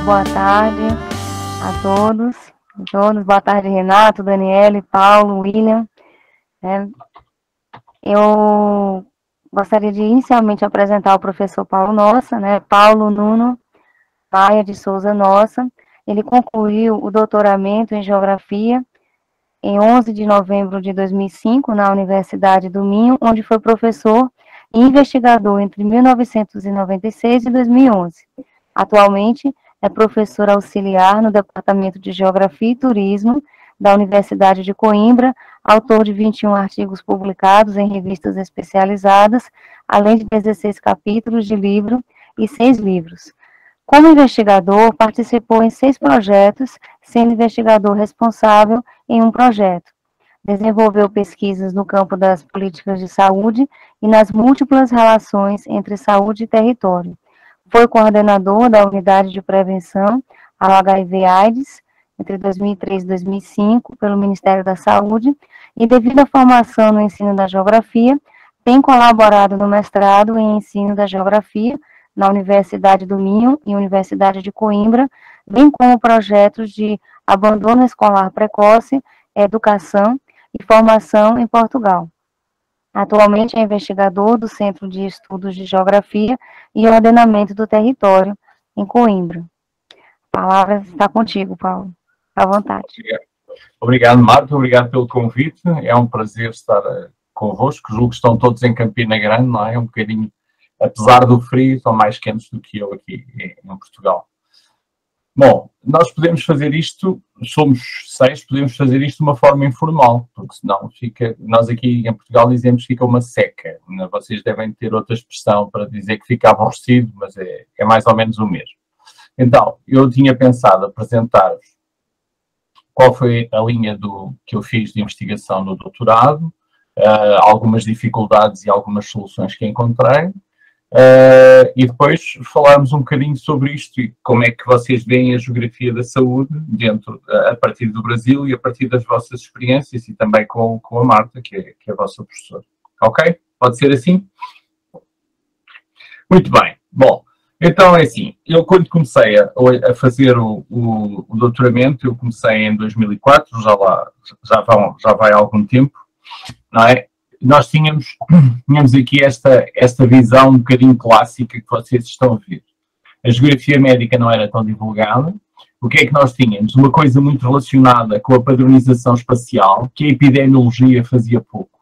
boa tarde a todos. Boa tarde, Renato, Daniele, Paulo, William. Eu gostaria de inicialmente apresentar o professor Paulo Nossa, Paulo Nuno Maia de Souza Nossa. Ele concluiu o doutoramento em Geografia em 11 de novembro de 2005, na Universidade do Minho, onde foi professor e investigador entre 1996 e 2011. Atualmente, é professor auxiliar no Departamento de Geografia e Turismo da Universidade de Coimbra, autor de 21 artigos publicados em revistas especializadas, além de 16 capítulos de livro e 6 livros. Como investigador, participou em 6 projetos, sendo investigador responsável em um projeto. Desenvolveu pesquisas no campo das políticas de saúde e nas múltiplas relações entre saúde e território. Foi coordenador da Unidade de Prevenção ao HIV/AIDS entre 2003 e 2005 pelo Ministério da Saúde e, devido à formação no ensino da geografia, tem colaborado no mestrado em ensino da geografia na Universidade do Minho e Universidade de Coimbra, bem como projetos de abandono escolar precoce, educação e formação em Portugal. Atualmente é investigador do Centro de Estudos de Geografia e Ordenamento do Território, em Coimbra. A palavra está contigo, Paulo. À vontade. Obrigado, Marta. Obrigado pelo convite. É um prazer estar convosco. Julgo que estão todos em Campina Grande, não é? Um bocadinho, apesar do frio, estão mais quentes do que eu aqui em Portugal. Bom, nós podemos fazer isto, somos 6, podemos fazer isto de uma forma informal, porque senão fica, nós aqui em Portugal dizemos que fica uma seca. Vocês devem ter outra expressão para dizer que fica aborrecido, mas é mais ou menos o mesmo. Então, eu tinha pensado apresentar-vos qual foi a linha que eu fiz de investigação no doutorado, algumas dificuldades e algumas soluções que encontrei, e depois falarmos um bocadinho sobre isto e como é que vocês veem a geografia da saúde a partir do Brasil e a partir das vossas experiências e também com a Marta, que é a vossa professora. Ok? Pode ser assim? Muito bem. Bom, então é assim, eu quando comecei a fazer o doutoramento, eu comecei em 2004, já vai há algum tempo, não é? Nós tínhamos aqui esta visão um bocadinho clássica que vocês estão a ver. A geografia médica não era tão divulgada. O que é que nós tínhamos? Uma coisa muito relacionada com a padronização espacial, que a epidemiologia fazia pouco.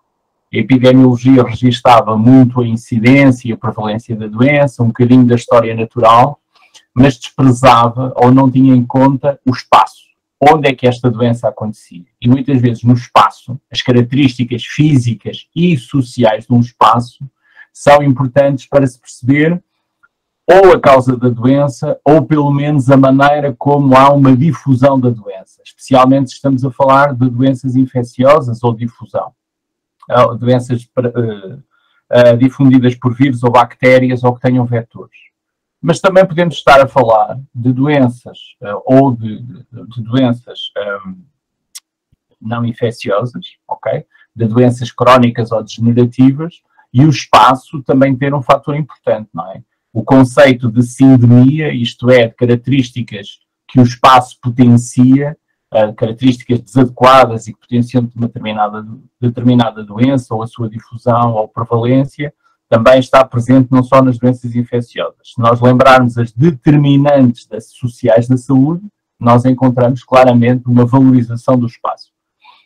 A epidemiologia registava muito a incidência e a prevalência da doença, um bocadinho da história natural, mas desprezava ou não tinha em conta o espaço. Onde é que esta doença acontecia? E muitas vezes no espaço, as características físicas e sociais de um espaço são importantes para se perceber ou a causa da doença ou pelo menos a maneira como há uma difusão da doença. Especialmente se estamos a falar de doenças infecciosas ou difusão. Doenças difundidas por vírus ou bactérias ou que tenham vetores. Mas também podemos estar a falar de doenças ou de doenças não infecciosas, ok? De doenças crónicas ou degenerativas, e o espaço também ter um fator importante, não é? O conceito de sindemia, isto é, de características que o espaço potencia, características desadequadas e que potenciam uma determinada doença ou a sua difusão ou prevalência, também está presente não só nas doenças infecciosas. Se nós lembrarmos as determinantes sociais da saúde, nós encontramos claramente uma valorização do espaço.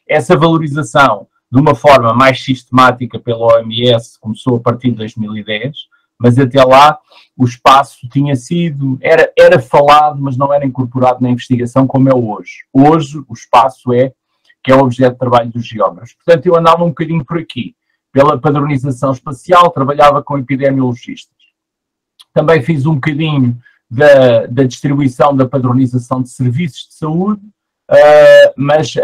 Essa valorização, de uma forma mais sistemática pela OMS, começou a partir de 2010, mas até lá o espaço tinha sido, era falado, mas não era incorporado na investigação como é hoje. Hoje o espaço que é o objeto de trabalho dos geógrafos. Portanto, eu andava um bocadinho por aqui. Pela padronização espacial, trabalhava com epidemiologistas. Também fiz um bocadinho da distribuição da padronização de serviços de saúde, mas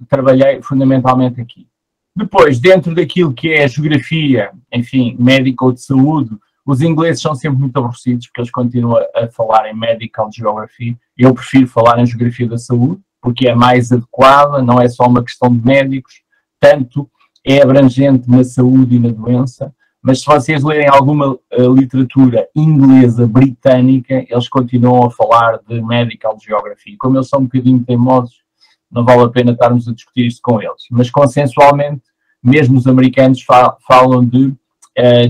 trabalhei fundamentalmente aqui. Depois, dentro daquilo que é a geografia, enfim, médica ou de saúde, os ingleses são sempre muito aborrecidos porque eles continuam a falar em medical geography. Eu prefiro falar em geografia da saúde, porque é mais adequada, não é só uma questão de médicos, tanto é abrangente na saúde e na doença, mas se vocês lerem alguma literatura inglesa, britânica, eles continuam a falar de Medical Geography. Como eles são um bocadinho teimosos, não vale a pena estarmos a discutir isto com eles. Mas consensualmente, mesmo os americanos falam de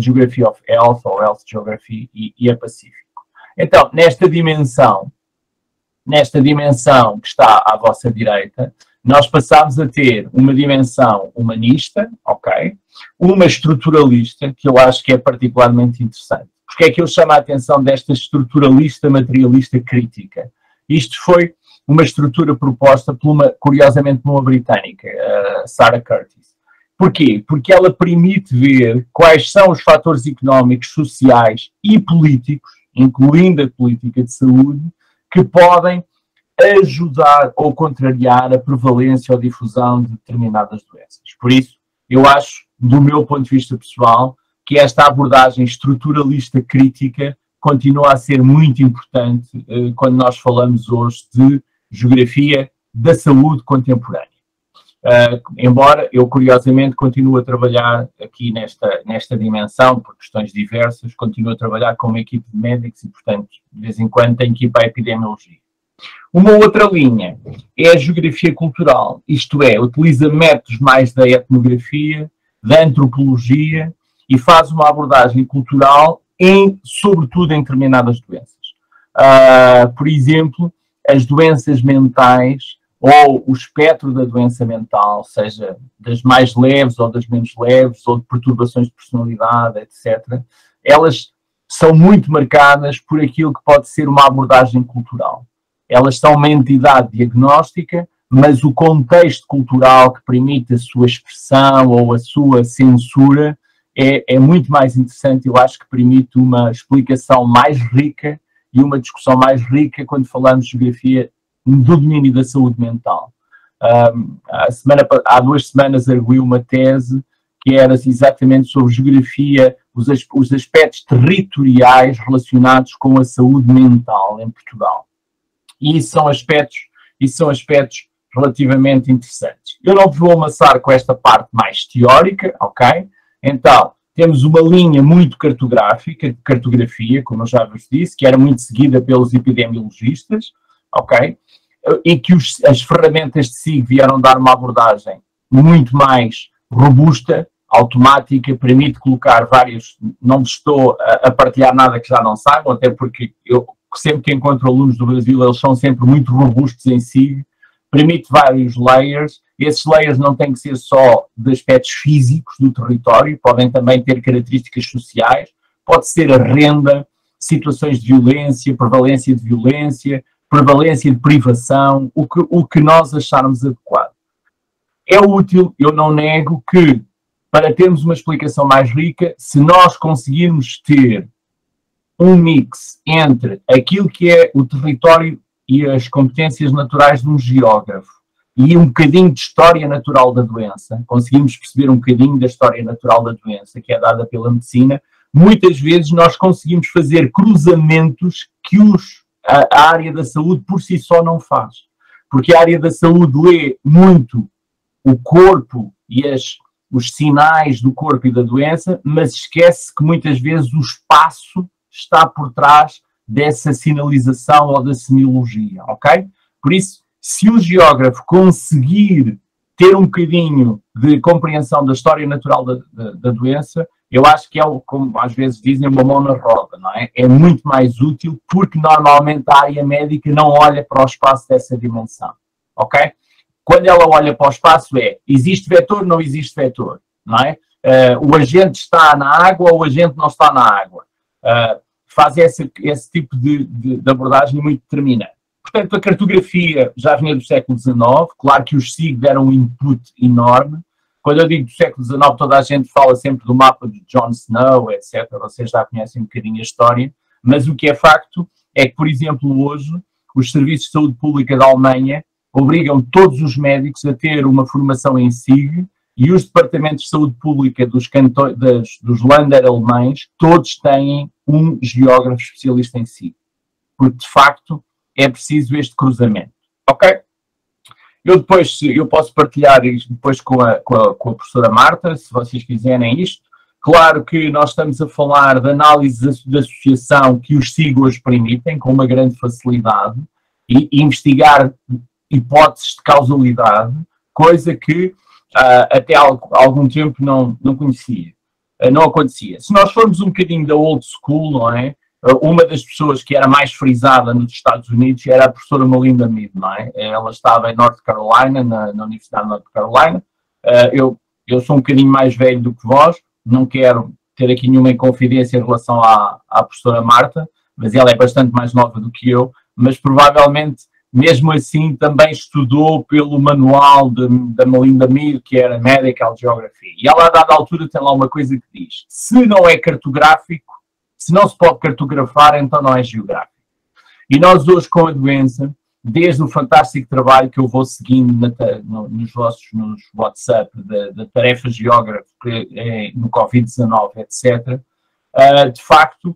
Geography of Health ou Health Geography e é pacífico. Então, nesta dimensão que está à vossa direita, nós passamos a ter uma dimensão humanista, ok? Uma estruturalista, que eu acho que é particularmente interessante. Porque é que eu chamo a atenção desta estruturalista materialista crítica? Isto foi uma estrutura proposta curiosamente, por uma britânica, Sarah Curtis. Porquê? Porque ela permite ver quais são os fatores económicos, sociais e políticos, incluindo a política de saúde, que podem ajudar ou contrariar a prevalência ou difusão de determinadas doenças. Por isso, eu acho, do meu ponto de vista pessoal, que esta abordagem estruturalista crítica continua a ser muito importante quando nós falamos hoje de geografia da saúde contemporânea. Embora eu, curiosamente, continue a trabalhar aqui nesta dimensão, por questões diversas, continuo a trabalhar com uma equipe de médicos e, portanto, de vez em quando tenho que ir para a epidemiologia. Uma outra linha é a geografia cultural, isto é, utiliza métodos mais da etnografia, da antropologia e faz uma abordagem cultural, sobretudo em determinadas doenças. Por exemplo, as doenças mentais ou o espectro da doença mental, seja das mais leves ou das menos leves, ou de perturbações de personalidade, etc., elas são muito marcadas por aquilo que pode ser uma abordagem cultural. Elas são uma entidade diagnóstica, mas o contexto cultural que permite a sua expressão ou a sua censura é muito mais interessante. Eu acho que permite uma explicação mais rica e uma discussão mais rica quando falamos de geografia do domínio da saúde mental. Há 2 semanas arguí uma tese que era exatamente sobre geografia, os aspectos territoriais relacionados com a saúde mental em Portugal. E isso são aspectos relativamente interessantes. Eu não vos vou amassar com esta parte mais teórica, ok? Então, temos uma linha muito cartográfica, de cartografia, como eu já vos disse, que era muito seguida pelos epidemiologistas, ok? E que as ferramentas de SIG vieram dar uma abordagem muito mais robusta, automática, permite colocar vários... Não estou a partilhar nada que já não saibam, até porque eu sempre que encontro alunos do Brasil, eles são sempre muito robustos em SIG, permite vários layers. Esses layers não têm que ser só de aspectos físicos do território, podem também ter características sociais, pode ser a renda, situações de violência, prevalência de violência, prevalência de privação, o que nós acharmos adequado. É útil, eu não nego que, para termos uma explicação mais rica, se nós conseguirmos ter um mix entre aquilo que é o território e as competências naturais de um geógrafo e um bocadinho de história natural da doença, conseguimos perceber um bocadinho da história natural da doença, que é dada pela medicina, muitas vezes nós conseguimos fazer cruzamentos que a área da saúde por si só não faz. Porque a área da saúde lê muito o corpo e os sinais do corpo e da doença, mas esquece que muitas vezes o espaço está por trás dessa sinalização ou da semiologia, ok? Por isso, se o geógrafo conseguir ter um bocadinho de compreensão da história natural da doença, eu acho que é, como às vezes dizem, uma mão na roda, não é? É muito mais útil porque normalmente a área médica não olha para o espaço dessa dimensão, ok? Quando ela olha para o espaço existe vetor, não existe vetor, não é? O agente está na água ou o agente não está na água. Faz esse tipo de abordagem muito determinante. Portanto, a cartografia já vinha do século XIX, claro que os SIG deram um input enorme. Quando eu digo do século XIX, toda a gente fala sempre do mapa de Jon Snow, etc. Vocês já conhecem um bocadinho a história, mas o que é facto é que, por exemplo, hoje, os serviços de saúde pública da Alemanha obrigam todos os médicos a ter uma formação em SIG e os departamentos de saúde pública dos Länder alemães, todos têm um geógrafo especialista em SIG. Porque, de facto, é preciso este cruzamento. Ok? Eu posso partilhar isto depois com a professora Marta, se vocês quiserem isto. Claro que nós estamos a falar de análise de associação que os sigos permitem com uma grande facilidade e investigar hipóteses de causalidade, coisa que até há algum tempo não conhecia, não acontecia. Se nós formos um bocadinho da old school, não é? Uma das pessoas que era mais frisada nos Estados Unidos era a professora Melinda Mead, não é? Ela estava em North Carolina, na Universidade de North Carolina. Eu sou um bocadinho mais velho do que vós, não quero ter aqui nenhuma inconfidência em relação à professora Marta, mas ela é bastante mais nova do que eu, mas provavelmente, mesmo assim, também estudou pelo manual da Melinda Mead, que era Medical Geography. E ela, a dada altura, tem lá uma coisa que diz: se não é cartográfico, se não se pode cartografar, então não é geográfico. E nós hoje, com a doença, desde o fantástico trabalho que eu vou seguindo nos WhatsApp da tarefa geógrafa no Covid-19, etc., de facto,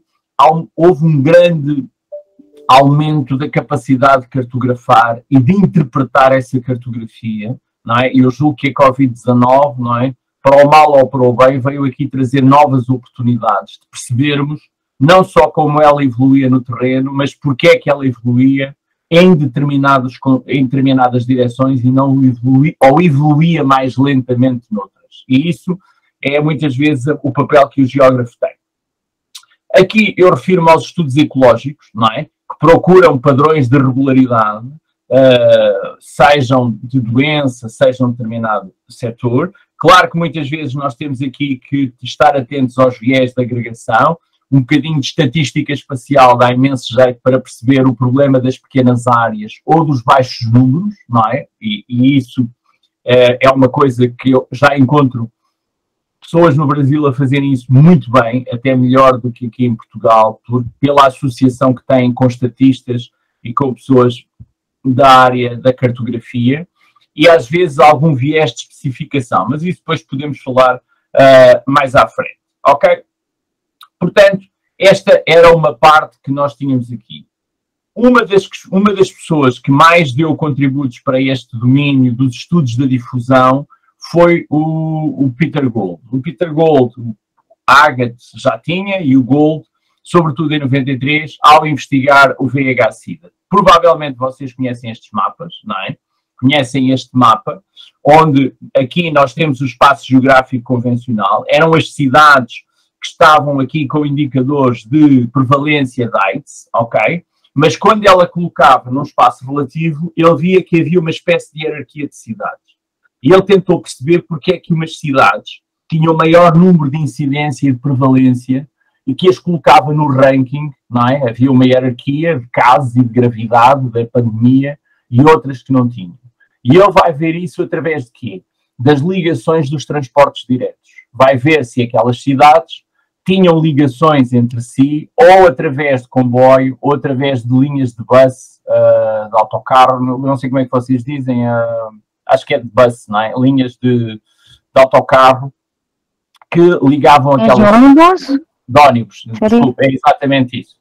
houve um grande aumento da capacidade de cartografar e de interpretar essa cartografia, não é? Eu julgo que a Covid-19, não é, para o mal ou para o bem, veio aqui trazer novas oportunidades de percebermos não só como ela evoluía no terreno, mas porque é que ela evoluía em determinadas direções e não evoluía mais lentamente noutras. E isso é muitas vezes o papel que o geógrafo tem. Aqui eu refiro-me aos estudos ecológicos, não é? Que procuram padrões de regularidade, sejam de doença, sejam de determinado setor. Claro que muitas vezes nós temos aqui que estar atentos aos viés de agregação. Um bocadinho de estatística espacial dá imenso jeito para perceber o problema das pequenas áreas ou dos baixos números, não é? E isso é uma coisa que eu já encontro pessoas no Brasil a fazerem isso muito bem, até melhor do que aqui em Portugal, pela associação que têm com estatistas e com pessoas da área da cartografia, e às vezes algum viés de especificação, mas isso depois podemos falar mais à frente, ok? Portanto, esta era uma parte que nós tínhamos aqui. Uma das pessoas que mais deu contributos para este domínio dos estudos da difusão foi o Peter Gould. O Peter Gould, o Agathe já tinha, e o Gould, sobretudo em 93, ao investigar o VIH-Sida. Provavelmente vocês conhecem estes mapas, não é? Conhecem este mapa, onde aqui nós temos o espaço geográfico convencional, eram as cidades que estavam aqui com indicadores de prevalência de AIDS, ok? Mas quando ela colocava num espaço relativo, ele via que havia uma espécie de hierarquia de cidades. E ele tentou perceber porque é que umas cidades tinham maior número de incidência e de prevalência e que as colocava no ranking, não é? Havia uma hierarquia de casos e de gravidade da pandemia e outras que não tinham. E ele vai ver isso através de quê? Das ligações dos transportes diretos. Vai ver se aquelas cidades tinham ligações entre si, ou através de comboio, ou através de linhas de bus, de autocarro, não sei como é que vocês dizem, acho que é de bus, não é? Linhas de autocarro que ligavam aquelas... De ônibus, desculpa, é exatamente isso.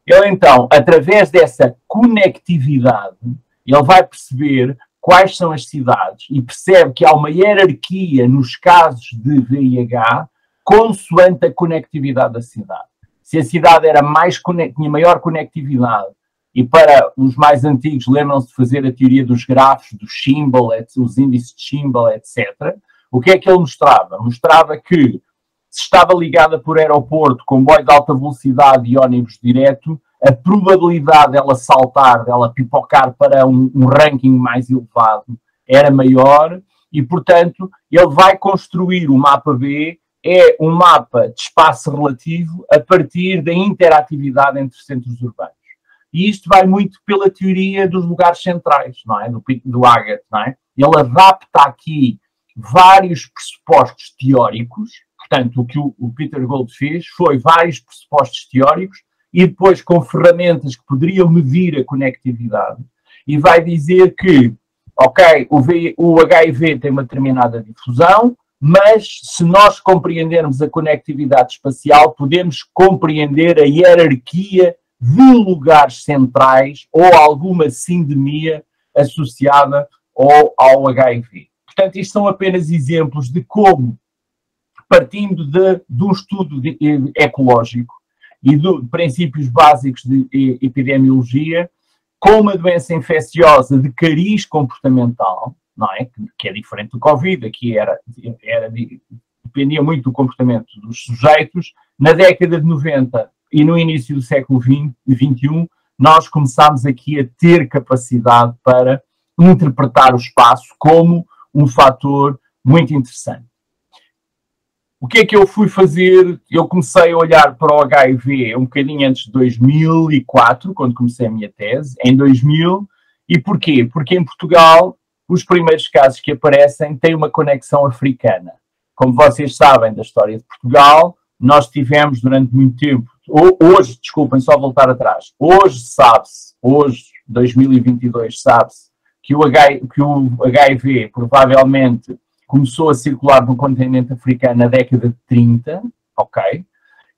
Ele então, através dessa conectividade, ele vai perceber quais são as cidades e percebe que há uma hierarquia nos casos de VIH consoante a conectividade da cidade. Se a cidade era tinha maior conectividade, e para os mais antigos lembram-se de fazer a teoria dos grafos, do Schimble, os índices de Schimble, etc., o que é que ele mostrava? Mostrava que se estava ligada por aeroporto, comboio de alta velocidade e ônibus direto, a probabilidade dela saltar, dela pipocar para um ranking mais elevado era maior e, portanto, ele vai construir o mapa B, é um mapa de espaço relativo a partir da interatividade entre centros urbanos. E isto vai muito pela teoria dos lugares centrais, não é? Do Agathe, não é? Ele adapta aqui vários pressupostos teóricos, portanto, o que o Peter Gould fez foi vários pressupostos teóricos e depois com ferramentas que poderiam medir a conectividade e vai dizer que, ok, o HIV tem uma determinada difusão, mas se nós compreendermos a conectividade espacial, podemos compreender a hierarquia de lugares centrais ou alguma sindemia associada ao HIV. Portanto, isto são apenas exemplos de como partindo de um estudo ecológico e de princípios básicos de epidemiologia, com uma doença infecciosa de cariz comportamental, não é? Que é diferente do Covid, aqui dependia muito do comportamento dos sujeitos. Na década de 90 e no início do século XXI, nós começámos aqui a ter capacidade para interpretar o espaço como um fator muito interessante. O que é que eu fui fazer? Eu comecei a olhar para o HIV um bocadinho antes de 2004, quando comecei a minha tese, em 2000. E porquê? Porque em Portugal, os primeiros casos que aparecem têm uma conexão africana. Como vocês sabem da história de Portugal, nós tivemos durante muito tempo, hoje, desculpem, só voltar atrás, hoje sabe-se, hoje, 2022, sabe-se que o HIV provavelmente começou a circular no continente africano na década de 30, ok?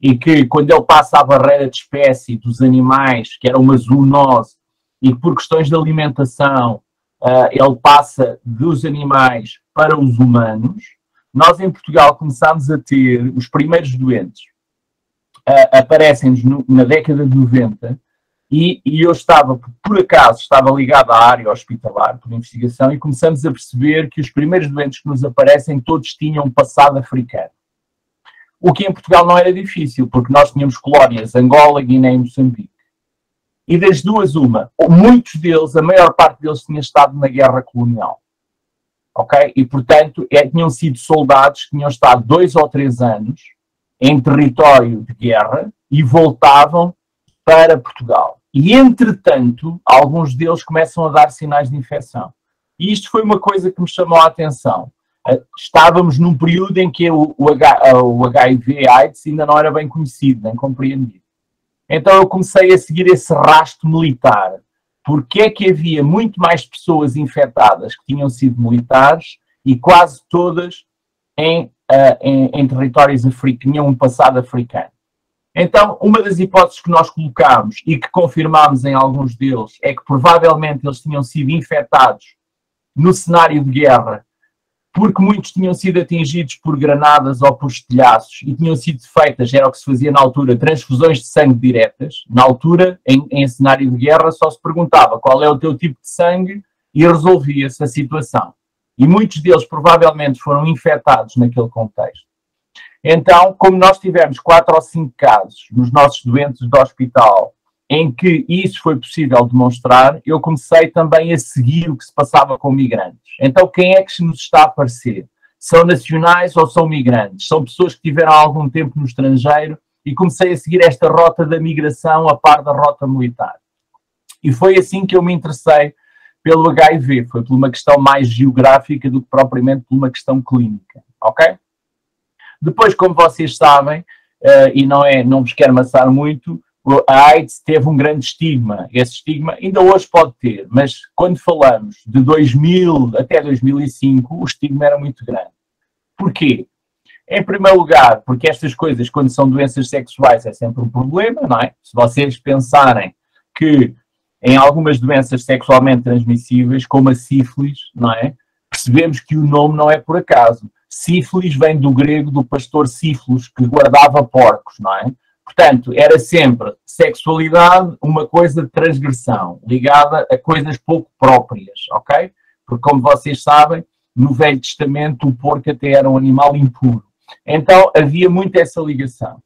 E que quando ele passa a barreira de espécie dos animais, que era uma zoonose, e por questões de alimentação, ele passa dos animais para os humanos, nós em Portugal começámos a ter os primeiros doentes, aparecem-nos na década de 90, e eu estava, por acaso, estava ligado à área hospitalar por investigação e começamos a perceber que os primeiros doentes que nos aparecem todos tinham um passado africano. O que em Portugal não era difícil, porque nós tínhamos colónias Angola, Guiné e Moçambique. E das duas, muitos deles, a maior parte deles tinha estado na guerra colonial. Ok? E, portanto, tinham sido soldados que tinham estado 2 ou 3 anos em território de guerra e voltavam para Portugal. E, entretanto, alguns deles começam a dar sinais de infecção. E isto foi uma coisa que me chamou a atenção. Estávamos num período em que o HIV/AIDS ainda não era bem conhecido, nem compreendido. Então eu comecei a seguir esse rastro militar. Porque é que havia muito mais pessoas infectadas que tinham sido militares e quase todas em territórios africanos, tinham um passado africano. Então, uma das hipóteses que nós colocámos e que confirmámos em alguns deles é que provavelmente eles tinham sido infectados no cenário de guerra porque muitos tinham sido atingidos por granadas ou por estilhaços e tinham sido feitas, era o que se fazia na altura, transfusões de sangue diretas. Na altura, em cenário de guerra, só se perguntava qual é o teu tipo de sangue e resolvia-se a situação. E muitos deles provavelmente foram infectados naquele contexto. Então, como nós tivemos 4 ou 5 casos nos nossos doentes do hospital em que isso foi possível demonstrar, eu comecei também a seguir o que se passava com migrantes. Então, quem é que nos está a aparecer? São nacionais ou são migrantes? São pessoas que tiveram algum tempo no estrangeiro e comecei a seguir esta rota da migração a par da rota militar. E foi assim que eu me interessei pelo HIV. Foi por uma questão mais geográfica do que propriamente por uma questão clínica. Ok? Depois, como vocês sabem, e não vos quero amassar muito, a AIDS teve um grande estigma. Esse estigma ainda hoje pode ter, mas quando falamos de 2000 até 2005, o estigma era muito grande. Porquê? Em primeiro lugar, porque estas coisas, quando são doenças sexuais, é sempre um problema, não é? Se vocês pensarem que em algumas doenças sexualmente transmissíveis, como a sífilis, não é? Percebemos que o nome não é por acaso. Sífilis vem do grego do pastor Sífilos, que guardava porcos, não é? Portanto, era sempre sexualidade, uma coisa de transgressão, ligada a coisas pouco próprias, ok? Porque, como vocês sabem, no Velho Testamento o porco até era um animal impuro. Então, havia muito essa ligação.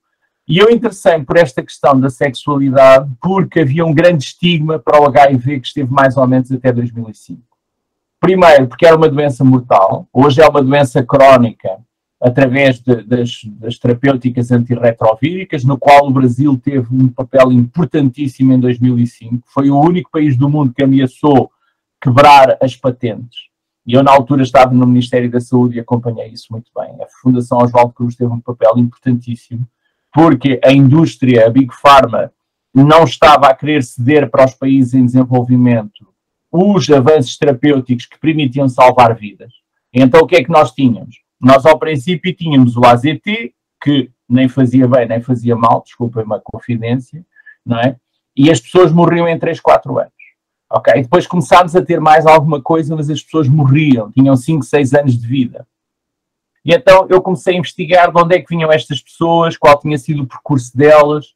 E eu interessei-me por esta questão da sexualidade porque havia um grande estigma para o HIV que esteve mais ou menos até 2005. Primeiro, porque era uma doença mortal. Hoje é uma doença crónica através das terapêuticas antirretrovíricas, no qual o Brasil teve um papel importantíssimo em 2005. Foi o único país do mundo que ameaçou quebrar as patentes. E eu, na altura, estava no Ministério da Saúde e acompanhei isso muito bem. A Fundação Oswaldo Cruz teve um papel importantíssimo, porque a indústria, a Big Pharma, não estava a querer ceder para os países em desenvolvimento os avanços terapêuticos que permitiam salvar vidas. Então, o que é que nós tínhamos? Nós, ao princípio, tínhamos o AZT, que nem fazia bem, nem fazia mal, desculpem-me a confidência, não é? E as pessoas morriam em 3, 4 anos. Ok? E depois começámos a ter mais alguma coisa, mas as pessoas morriam, tinham 5, 6 anos de vida. E então eu comecei a investigar de onde é que vinham estas pessoas, qual tinha sido o percurso delas,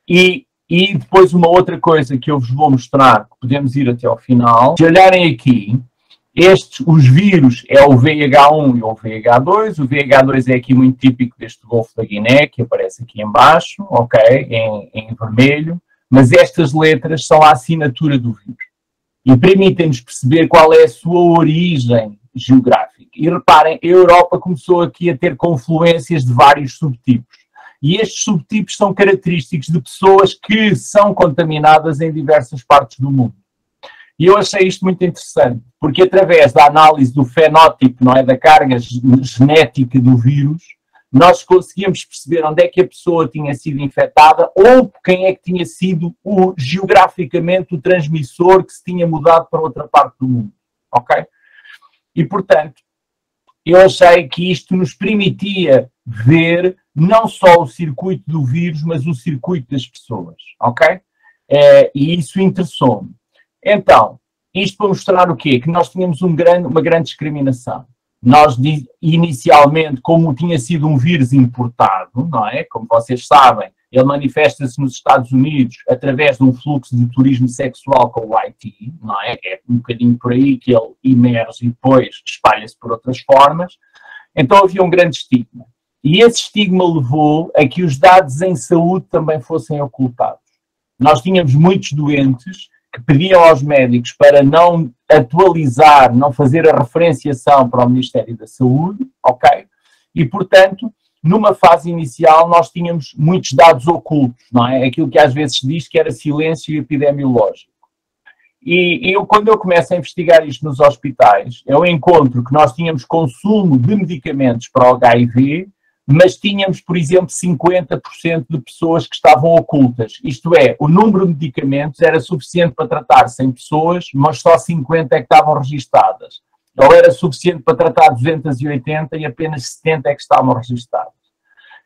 e depois uma outra coisa que eu vos vou mostrar, que podemos ir até ao final. Se olharem aqui, os vírus é o VH1 e o VH2. O VH2 é aqui muito típico deste Golfo da Guiné, que aparece aqui em baixo, ok, em vermelho. Mas estas letras são a assinatura do vírus. E permitem-nos perceber qual é a sua origem geográfica. E reparem, a Europa começou aqui a ter confluências de vários subtipos. E estes subtipos são característicos de pessoas que são contaminadas em diversas partes do mundo. E eu achei isto muito interessante, porque através da análise do fenótipo, não é, da carga genética do vírus, nós conseguíamos perceber onde é que a pessoa tinha sido infectada ou quem é que tinha sido geograficamente o transmissor que se tinha mudado para outra parte do mundo. Ok? E, portanto, eu achei que isto nos permitia ver não só o circuito do vírus, mas o circuito das pessoas. Ok? E isso interessou-me. Então, isto para mostrar o quê? Que nós tínhamos uma grande discriminação. Nós, inicialmente, como tinha sido um vírus importado, não é? Como vocês sabem, ele manifesta-se nos Estados Unidos através de um fluxo de turismo sexual com o IT, não é? É um bocadinho por aí que ele emerge e depois espalha-se por outras formas. Então havia um grande estigma. E esse estigma levou a que os dados em saúde também fossem ocultados. Nós tínhamos muitos doentes que pediam aos médicos para não atualizar, não fazer a referenciação para o Ministério da Saúde, ok? E, portanto, numa fase inicial nós tínhamos muitos dados ocultos, não é? Aquilo que às vezes se diz que era silêncio epidemiológico. E quando eu começo a investigar isto nos hospitais, eu encontro que nós tínhamos consumo de medicamentos para o HIV, mas tínhamos, por exemplo, 50% de pessoas que estavam ocultas. Isto é, o número de medicamentos era suficiente para tratar 100 pessoas, mas só 50 é que estavam registadas. Ou era suficiente para tratar 280 e apenas 70 é que estavam registadas.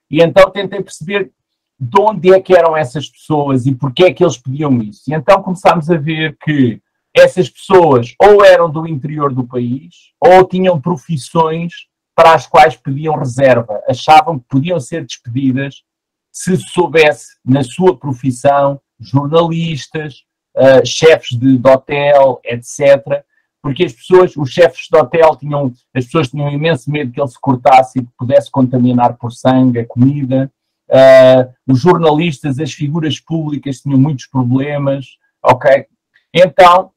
E então tentei perceber de onde é que eram essas pessoas e porquê é que eles pediam isso. E então começámos a ver que essas pessoas ou eram do interior do país ou tinham profissões para as quais pediam reserva, achavam que podiam ser despedidas se soubesse na sua profissão, jornalistas, chefes de hotel, etc. Porque os chefes de hotel as pessoas tinham imenso medo que ele se cortasse e que pudesse contaminar por sangue a comida. Os jornalistas, as figuras públicas tinham muitos problemas, ok? Então,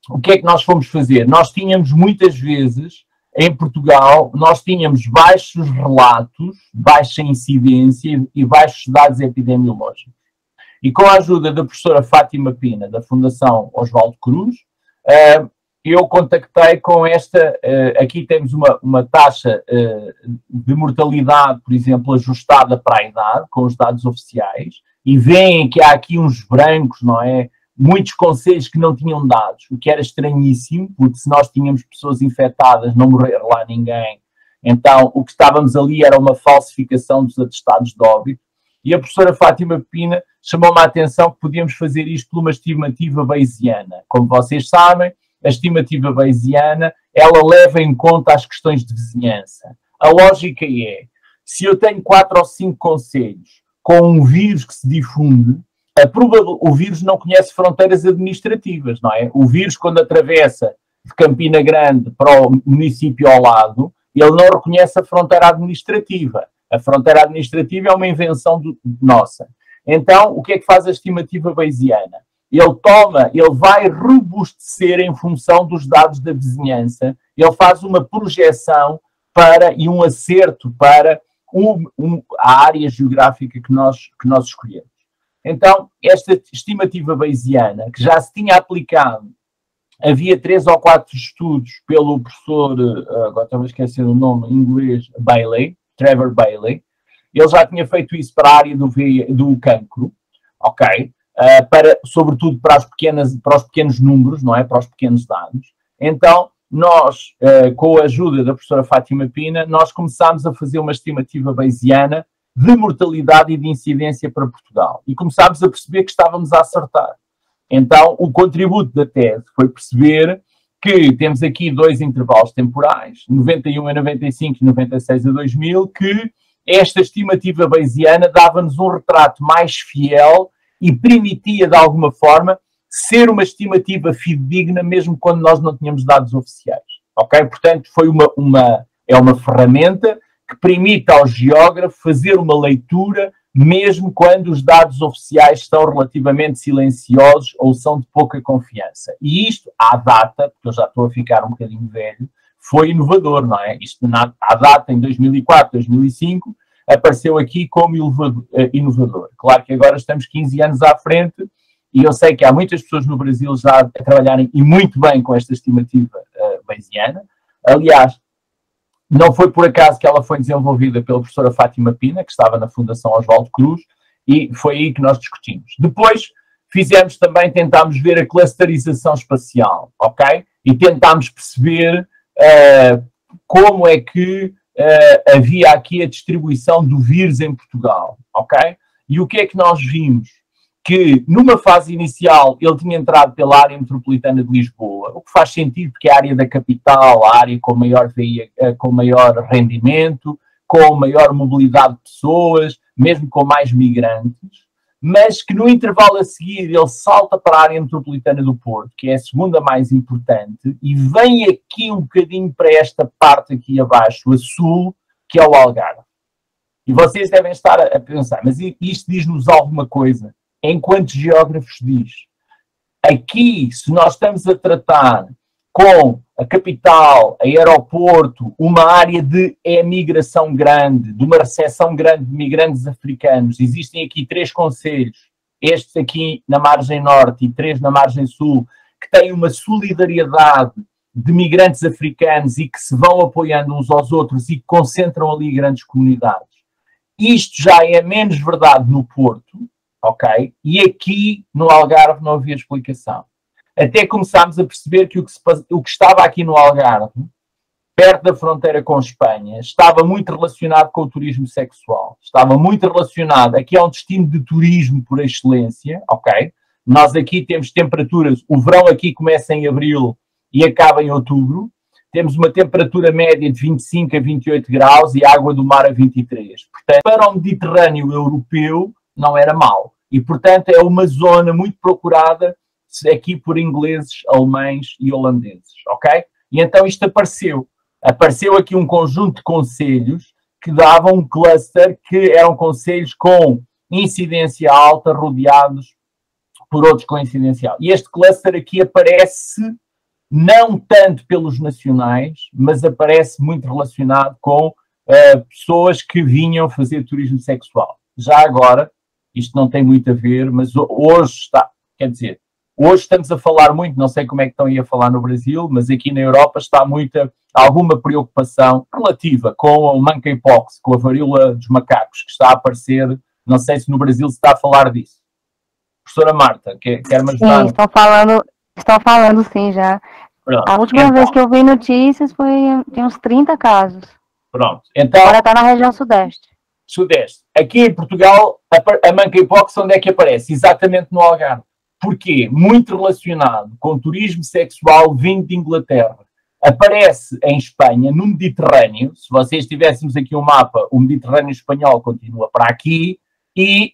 o que é que nós fomos fazer? Nós tínhamos muitas vezes em Portugal, nós tínhamos baixos relatos, baixa incidência e baixos dados epidemiológicos. E com a ajuda da professora Fátima Pina, da Fundação Oswaldo Cruz, eu contactei com esta, aqui temos uma taxa de mortalidade, por exemplo, ajustada para a idade, com os dados oficiais, e veem que há aqui uns brancos, não é? Muitos concelhos que não tinham dados, o que era estranhíssimo, porque se nós tínhamos pessoas infectadas, não morrer lá ninguém. Então, o que estávamos ali era uma falsificação dos atestados de óbito. E a professora Fátima Pina chamou-me a atenção que podíamos fazer isto por uma estimativa bayesiana. Como vocês sabem, a estimativa bayesiana, ela leva em conta as questões de vizinhança. A lógica é, se eu tenho 4 ou 5 concelhos com um vírus que se difunde, o vírus não conhece fronteiras administrativas, não é? O vírus, quando atravessa de Campina Grande para o município ao lado, ele não reconhece a fronteira administrativa. A fronteira administrativa é uma invenção nossa. Então, o que é que faz a estimativa bayesiana? Ele vai robustecer em função dos dados da vizinhança, ele faz uma projeção e um acerto para a área geográfica que nós escolhemos. Então, esta estimativa bayesiana, que já se tinha aplicado, havia 3 ou 4 estudos pelo professor, agora estou a esquecer o nome em inglês, Trevor Bailey, ele já tinha feito isso para a área do cancro, ok? Sobretudo para os pequenos números, não é? Para os pequenos dados. Então, nós, com a ajuda da professora Fátima Pina, nós começámos a fazer uma estimativa bayesiana de mortalidade e de incidência para Portugal. E começámos a perceber que estávamos a acertar. Então, o contributo da tese foi perceber que temos aqui dois intervalos temporais, 91 a 95 e 96 a 2000, que esta estimativa bayesiana dava-nos um retrato mais fiel e permitia, de alguma forma, ser uma estimativa fidedigna, mesmo quando nós não tínhamos dados oficiais. Ok? Portanto, é uma ferramenta que permite ao geógrafo fazer uma leitura, mesmo quando os dados oficiais estão relativamente silenciosos ou são de pouca confiança. E isto, à data, porque eu já estou a ficar um bocadinho velho, foi inovador, não é? Isto, à data, em 2004, 2005, apareceu aqui como inovador. Claro que agora estamos 15 anos à frente e eu sei que há muitas pessoas no Brasil já a trabalharem e muito bem com esta estimativa bayesiana. Aliás, não foi por acaso que ela foi desenvolvida pela professora Fátima Pina, que estava na Fundação Oswaldo Cruz, e foi aí que nós discutimos. Depois tentámos ver a clusterização espacial, ok? E tentámos perceber como é que havia aqui a distribuição do vírus em Portugal, ok? E o que é que nós vimos? Que numa fase inicial ele tinha entrado pela área metropolitana de Lisboa, o que faz sentido porque é a área da capital, a área com maior rendimento, com maior mobilidade de pessoas, mesmo com mais migrantes, mas que no intervalo a seguir ele salta para a área metropolitana do Porto, que é a segunda mais importante, e vem aqui um bocadinho para esta parte aqui abaixo, a sul, que é o Algarve. E vocês devem estar a pensar, mas isto diz-nos alguma coisa? Enquanto geógrafos diz, aqui, se nós estamos a tratar com a capital, aeroporto, uma área de emigração grande, de uma recepção grande de migrantes africanos, existem aqui 3 concelhos, estes aqui na margem norte e 3 na margem sul, que têm uma solidariedade de migrantes africanos e que se vão apoiando uns aos outros e que concentram ali grandes comunidades. Isto já é menos verdade no Porto, ok? E aqui, no Algarve, não havia explicação. Até começámos a perceber que o que estava aqui no Algarve, perto da fronteira com Espanha, estava muito relacionado com o turismo sexual. Estava muito relacionado. Aqui é um destino de turismo por excelência, ok? Nós aqui temos temperaturas, o verão aqui começa em abril e acaba em outubro. Temos uma temperatura média de 25 a 28 graus e água do mar a 23. Portanto, para o Mediterrâneo europeu, não era mau. E, portanto, é uma zona muito procurada aqui por ingleses, alemães e holandeses, ok? E então isto apareceu. Apareceu aqui um conjunto de concelhos que davam um cluster que eram concelhos com incidência alta, rodeados por outros com incidência alta. E este cluster aqui aparece não tanto pelos nacionais, mas aparece muito relacionado com pessoas que vinham fazer turismo sexual. Já agora, isto não tem muito a ver, mas hoje está, quer dizer, hoje estamos a falar muito, não sei como é que estão aí a falar no Brasil, mas aqui na Europa está alguma preocupação relativa com o monkeypox, com a varíola dos macacos, que está a aparecer, não sei se no Brasil se está a falar disso. Professora Marta, quer-me ajudar? Sim, estão falando sim já. Pronto. A última vez que eu vi notícias tem uns 30 casos. Pronto. Então, agora está na região sudeste. Sudeste. Aqui em Portugal, a monkeypox onde é que aparece? Exatamente no Algarve. Porquê? Muito relacionado com turismo sexual vindo de Inglaterra. Aparece em Espanha, no Mediterrâneo. Se vocês tivéssemos aqui um mapa, o Mediterrâneo espanhol continua para aqui e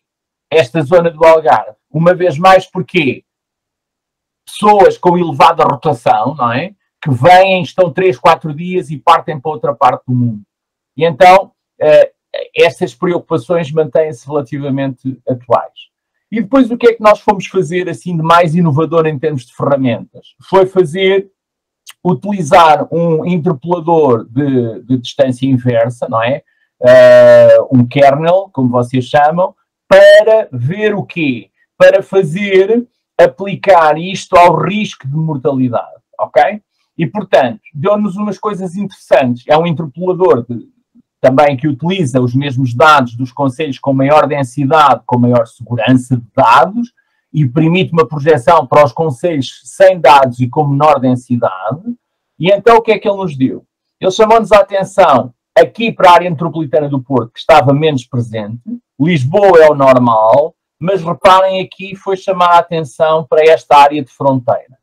esta zona do Algarve. Uma vez mais, porquê? Pessoas com elevada rotação, não é? Que vêm, estão 3, 4 dias e partem para outra parte do mundo. E então, essas preocupações mantêm-se relativamente atuais. E depois o que é que nós fomos fazer assim de mais inovador em termos de ferramentas? Foi utilizar um interpolador de distância inversa, não é? Um kernel, como vocês chamam, para ver o quê? Para aplicar isto ao risco de mortalidade, ok? E, portanto, deu-nos umas coisas interessantes. É um interpolador também que utiliza os mesmos dados dos concelhos com maior densidade, com maior segurança de dados, e permite uma projeção para os concelhos sem dados e com menor densidade. E então o que é que ele nos deu? Ele chamou-nos a atenção aqui para a área metropolitana do Porto, que estava menos presente. Lisboa é o normal, mas reparem aqui, foi chamar a atenção para esta área de fronteira.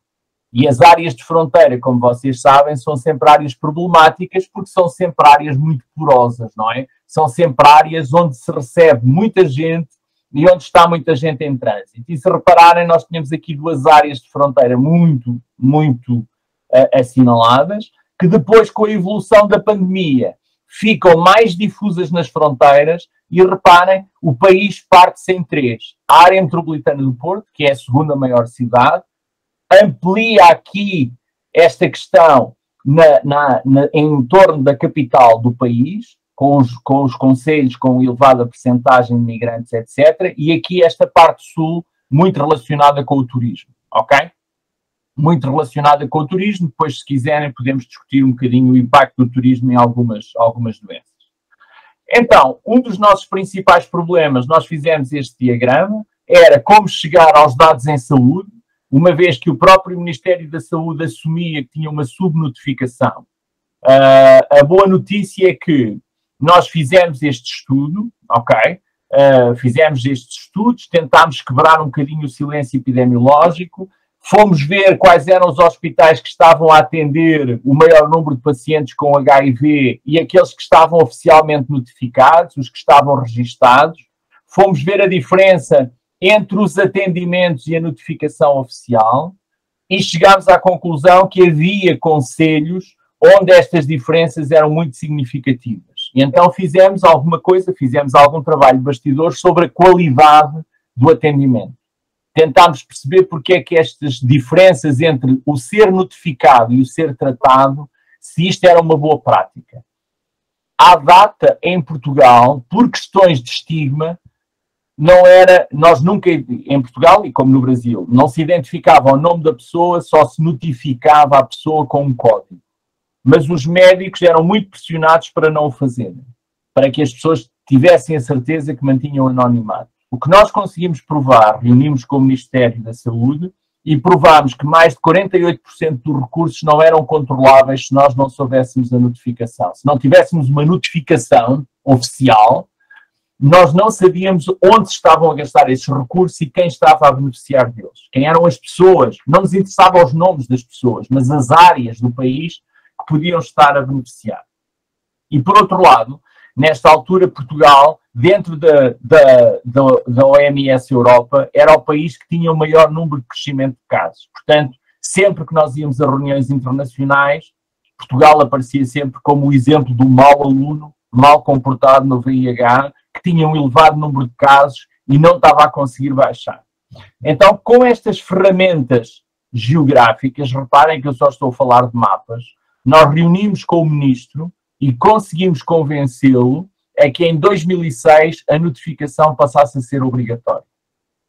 E as áreas de fronteira, como vocês sabem, são sempre áreas problemáticas porque são sempre áreas muito porosas, não é? São sempre áreas onde se recebe muita gente e onde está muita gente em trânsito. E se repararem, nós tínhamos aqui duas áreas de fronteira muito assinaladas, que depois, com a evolução da pandemia, ficam mais difusas nas fronteiras. E reparem, o país parte-se em três. A área metropolitana do Porto, que é a segunda maior cidade, amplia aqui esta questão em torno da capital do país, com os concelhos com elevada percentagem de imigrantes, etc. E aqui esta parte sul, muito relacionada com o turismo, ok? Muito relacionada com o turismo. Depois, se quiserem, podemos discutir um bocadinho o impacto do turismo em algumas doenças. Então, um dos nossos principais problemas, nós fizemos este diagrama, era como chegar aos dados em saúde, uma vez que o próprio Ministério da Saúde assumia que tinha uma subnotificação. A boa notícia é que nós fizemos este estudo, ok? Fizemos estes estudos, tentámos quebrar um bocadinho o silêncio epidemiológico, fomos ver quais eram os hospitais que estavam a atender o maior número de pacientes com HIV e aqueles que estavam oficialmente notificados, os que estavam registados. Fomos ver a diferença entre os atendimentos e a notificação oficial e chegámos à conclusão que havia concelhos onde estas diferenças eram muito significativas. E então fizemos algum trabalho de bastidores sobre a qualidade do atendimento. Tentámos perceber porque é que estas diferenças entre o ser notificado e o ser tratado, se isto era uma boa prática. À data, em Portugal, por questões de estigma, nós nunca, em Portugal e como no Brasil, não se identificava o nome da pessoa, só se notificava a pessoa com um código. Mas os médicos eram muito pressionados para não o fazerem, para que as pessoas tivessem a certeza que mantinham anonimato. O que nós conseguimos provar, reunimos com o Ministério da Saúde e provámos que mais de 48% dos recursos não eram controláveis se nós não soubéssemos a notificação. Se não tivéssemos uma notificação oficial, nós não sabíamos onde estavam a gastar esses recursos e quem estava a beneficiar deles. Quem eram as pessoas, não nos interessavam os nomes das pessoas, mas as áreas do país que podiam estar a beneficiar. E por outro lado, nesta altura, Portugal, dentro da OMS Europa, era o país que tinha o maior número de crescimento de casos. Portanto, sempre que nós íamos a reuniões internacionais, Portugal aparecia sempre como o exemplo do mau aluno, mal comportado no VIH, que tinha um elevado número de casos e não estava a conseguir baixar. Então, com estas ferramentas geográficas, reparem que eu só estou a falar de mapas, nós reunimos com o Ministro e conseguimos convencê-lo a que em 2006 a notificação passasse a ser obrigatória.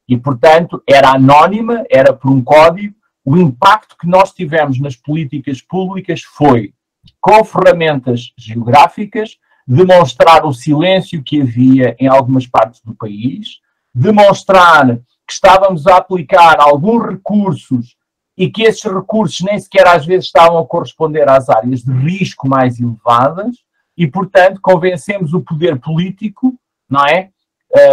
E, portanto, era anónima, era por um código. O impacto que nós tivemos nas políticas públicas foi, com ferramentas geográficas, demonstrar o silêncio que havia em algumas partes do país, demonstrar que estávamos a aplicar alguns recursos e que esses recursos nem sequer às vezes estavam a corresponder às áreas de risco mais elevadas e, portanto, convencemos o poder político, não é?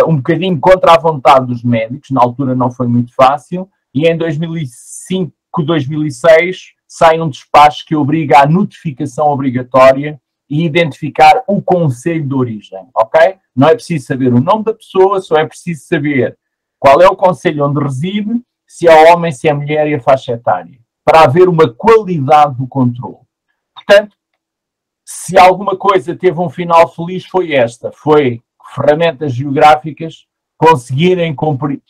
Um bocadinho contra a vontade dos médicos, na altura não foi muito fácil, e em 2005, 2006, sai um despacho que obriga à notificação obrigatória e identificar o concelho de origem, ok? Não é preciso saber o nome da pessoa, só é preciso saber qual é o concelho onde reside, se é homem, se é mulher e a faixa etária, para haver uma qualidade do controle. Portanto, se alguma coisa teve um final feliz foi esta, foi ferramentas geográficas conseguirem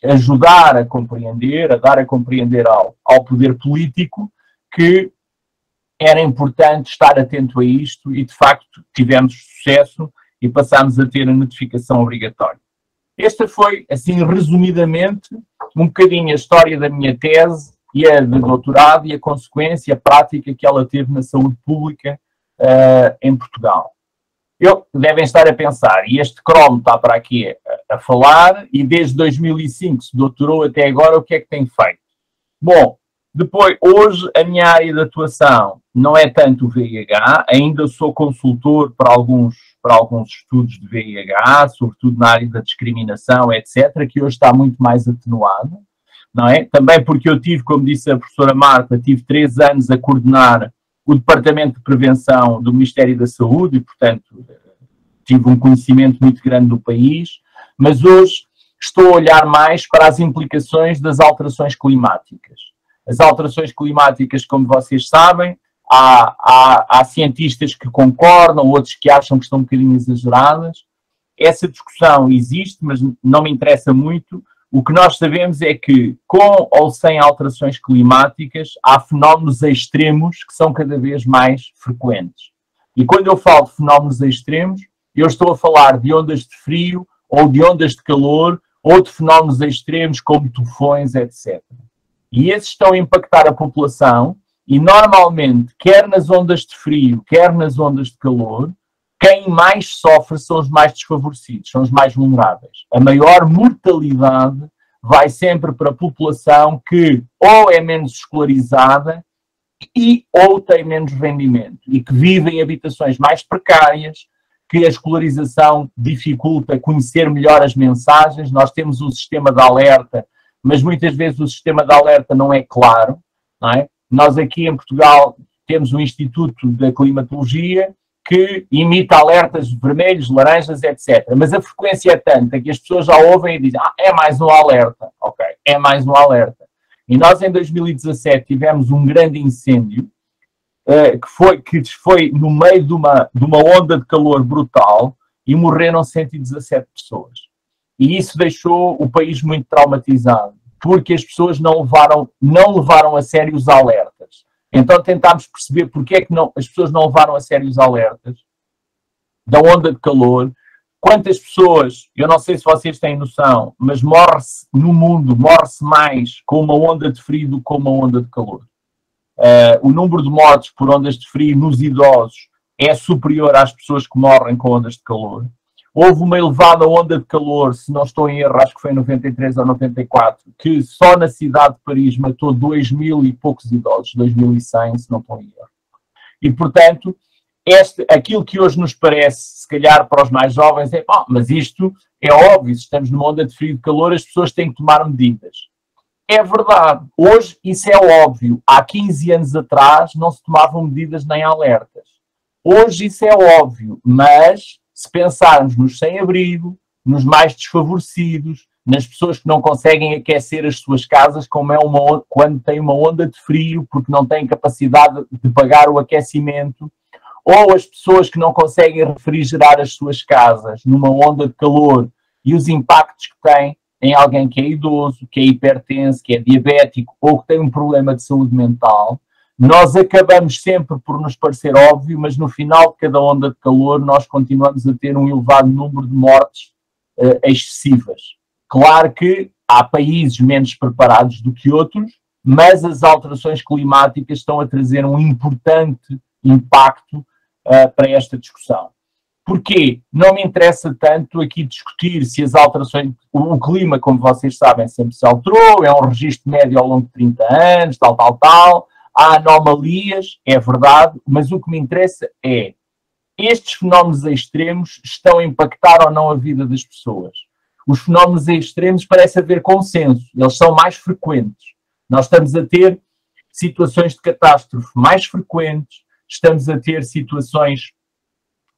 ajudar a compreender, a dar a compreender ao poder político que era importante estar atento a isto e, de facto, tivemos sucesso e passámos a ter a notificação obrigatória. Esta foi, assim, resumidamente, um bocadinho a história da minha tese e a de doutorado e a consequência prática que ela teve na saúde pública em Portugal. Devem estar a pensar, e este cromo está para aqui a falar, e desde 2005 se doutorou até agora, o que é que tem feito? Bom, depois, hoje a minha área de atuação não é tanto o VIH, ainda sou consultor para alguns estudos de VIH, sobretudo na área da discriminação, etc., que hoje está muito mais atenuado, não é? Também porque eu tive, como disse a professora Marta, tive 3 anos a coordenar o Departamento de Prevenção do Ministério da Saúde e, portanto, tive um conhecimento muito grande do país, mas hoje estou a olhar mais para as implicações das alterações climáticas. As alterações climáticas, como vocês sabem, há cientistas que concordam, outros que acham que estão um bocadinho exageradas. Essa discussão existe, mas não me interessa muito. O que nós sabemos é que, com ou sem alterações climáticas, há fenómenos extremos que são cada vez mais frequentes. E quando eu falo de fenómenos extremos, eu estou a falar de ondas de frio ou de ondas de calor ou de fenómenos extremos como tufões, etc. E esses estão a impactar a população e, normalmente, quer nas ondas de frio, quer nas ondas de calor, quem mais sofre são os mais desfavorecidos, são os mais vulneráveis. A maior mortalidade vai sempre para a população que ou é menos escolarizada ou tem menos rendimento e que vive em habitações mais precárias, que a escolarização dificulta conhecer melhor as mensagens. Nós temos um sistema de alerta, mas muitas vezes o sistema de alerta não é claro, não é? Nós aqui em Portugal temos um Instituto da Climatologia que imita alertas vermelhos, laranjas, etc. Mas a frequência é tanta que as pessoas já ouvem e dizem, é mais um alerta. Ok, é mais um alerta. E nós em 2017 tivemos um grande incêndio que foi no meio de uma onda de calor brutal e morreram 117 pessoas. E isso deixou o país muito traumatizado, porque as pessoas não levaram a sério os alertas. Então tentámos perceber porque é que as pessoas não levaram a sério os alertas da onda de calor. Quantas pessoas, eu não sei se vocês têm noção, mas morre-se no mundo, morre-se mais com uma onda de frio do que com uma onda de calor. O número de mortes por ondas de frio nos idosos é superior às pessoas que morrem com ondas de calor. Houve uma elevada onda de calor, se não estou em erro, acho que foi em 93 ou 94, que só na cidade de Paris matou 2.000 e poucos idosos, 2.100, se não estou em erro. E, portanto, aquilo que hoje nos parece, se calhar para os mais jovens, é, mas isto é óbvio, se estamos numa onda de frio e de calor, as pessoas têm que tomar medidas. É verdade, hoje isso é óbvio. Há 15 anos atrás não se tomavam medidas nem alertas. Hoje isso é óbvio, mas se pensarmos nos sem-abrigo, nos mais desfavorecidos, nas pessoas que não conseguem aquecer as suas casas quando tem uma onda de frio, porque não têm capacidade de pagar o aquecimento, ou as pessoas que não conseguem refrigerar as suas casas numa onda de calor e os impactos que têm em alguém que é idoso, que é hipertenso, que é diabético ou que tem um problema de saúde mental, nós acabamos sempre por nos parecer óbvio, mas no final de cada onda de calor nós continuamos a ter um elevado número de mortes excessivas. Claro que há países menos preparados do que outros, mas as alterações climáticas estão a trazer um importante impacto para esta discussão. Porquê? Não me interessa tanto aqui discutir se as alterações... O clima, como vocês sabem, sempre se alterou, é um registro médio ao longo de 30 anos, tal. Há anomalias, é verdade, mas o que me interessa é estes fenómenos extremos estão a impactar ou não a vida das pessoas. Os fenómenos extremos parece haver consenso, eles são mais frequentes. Nós estamos a ter situações de catástrofe mais frequentes, estamos a ter situações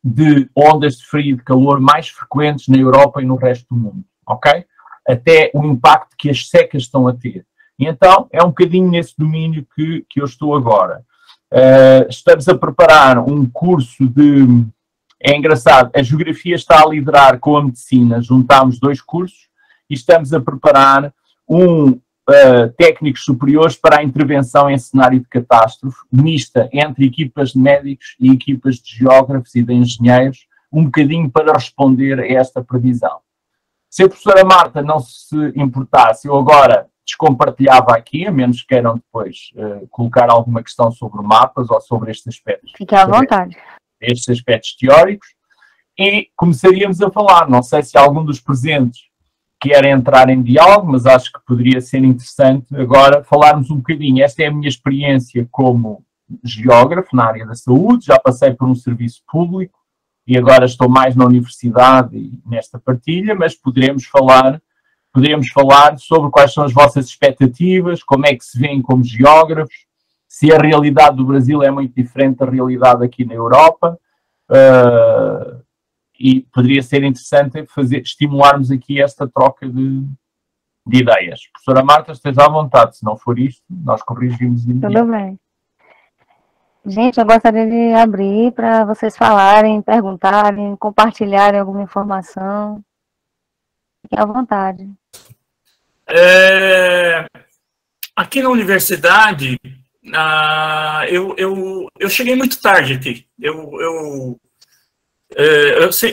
de ondas de frio e de calor mais frequentes na Europa e no resto do mundo, ok? Até o impacto que as secas estão a ter. E então, é um bocadinho nesse domínio que eu estou agora. Estamos a preparar um curso de... É engraçado, a geografia está a liderar com a medicina, juntámos 2 cursos e estamos a preparar técnicos superiores para a intervenção em cenário de catástrofe, mista entre equipas de médicos e equipas de geógrafos e de engenheiros, um bocadinho para responder a esta previsão. Se a professora Marta não se importasse, eu agora descompartilhava aqui, a menos que queiram depois colocar alguma questão sobre mapas ou sobre estes aspectos. Fique à vontade. Estes aspectos teóricos, e começaríamos a falar. Não sei se algum dos presentes quer entrar em diálogo, mas acho que poderia ser interessante agora falarmos um bocadinho. Esta é a minha experiência como geógrafo na área da saúde, já passei por um serviço público e agora estou mais na universidade e nesta partilha, mas poderemos falar Poderíamos falar sobre quais são as vossas expectativas, como é que se veem como geógrafos, se a realidade do Brasil é muito diferente da realidade aqui na Europa, e poderia ser interessante estimularmos aqui esta troca de ideias. Professora Marta, esteja à vontade, se não for isto, nós corrigimos imediatamente. Tudo bem. Gente, eu gostaria de abrir para vocês falarem, perguntarem, compartilharem alguma informação. Fiquem à vontade. Aqui na universidade, eu cheguei muito tarde aqui. Eu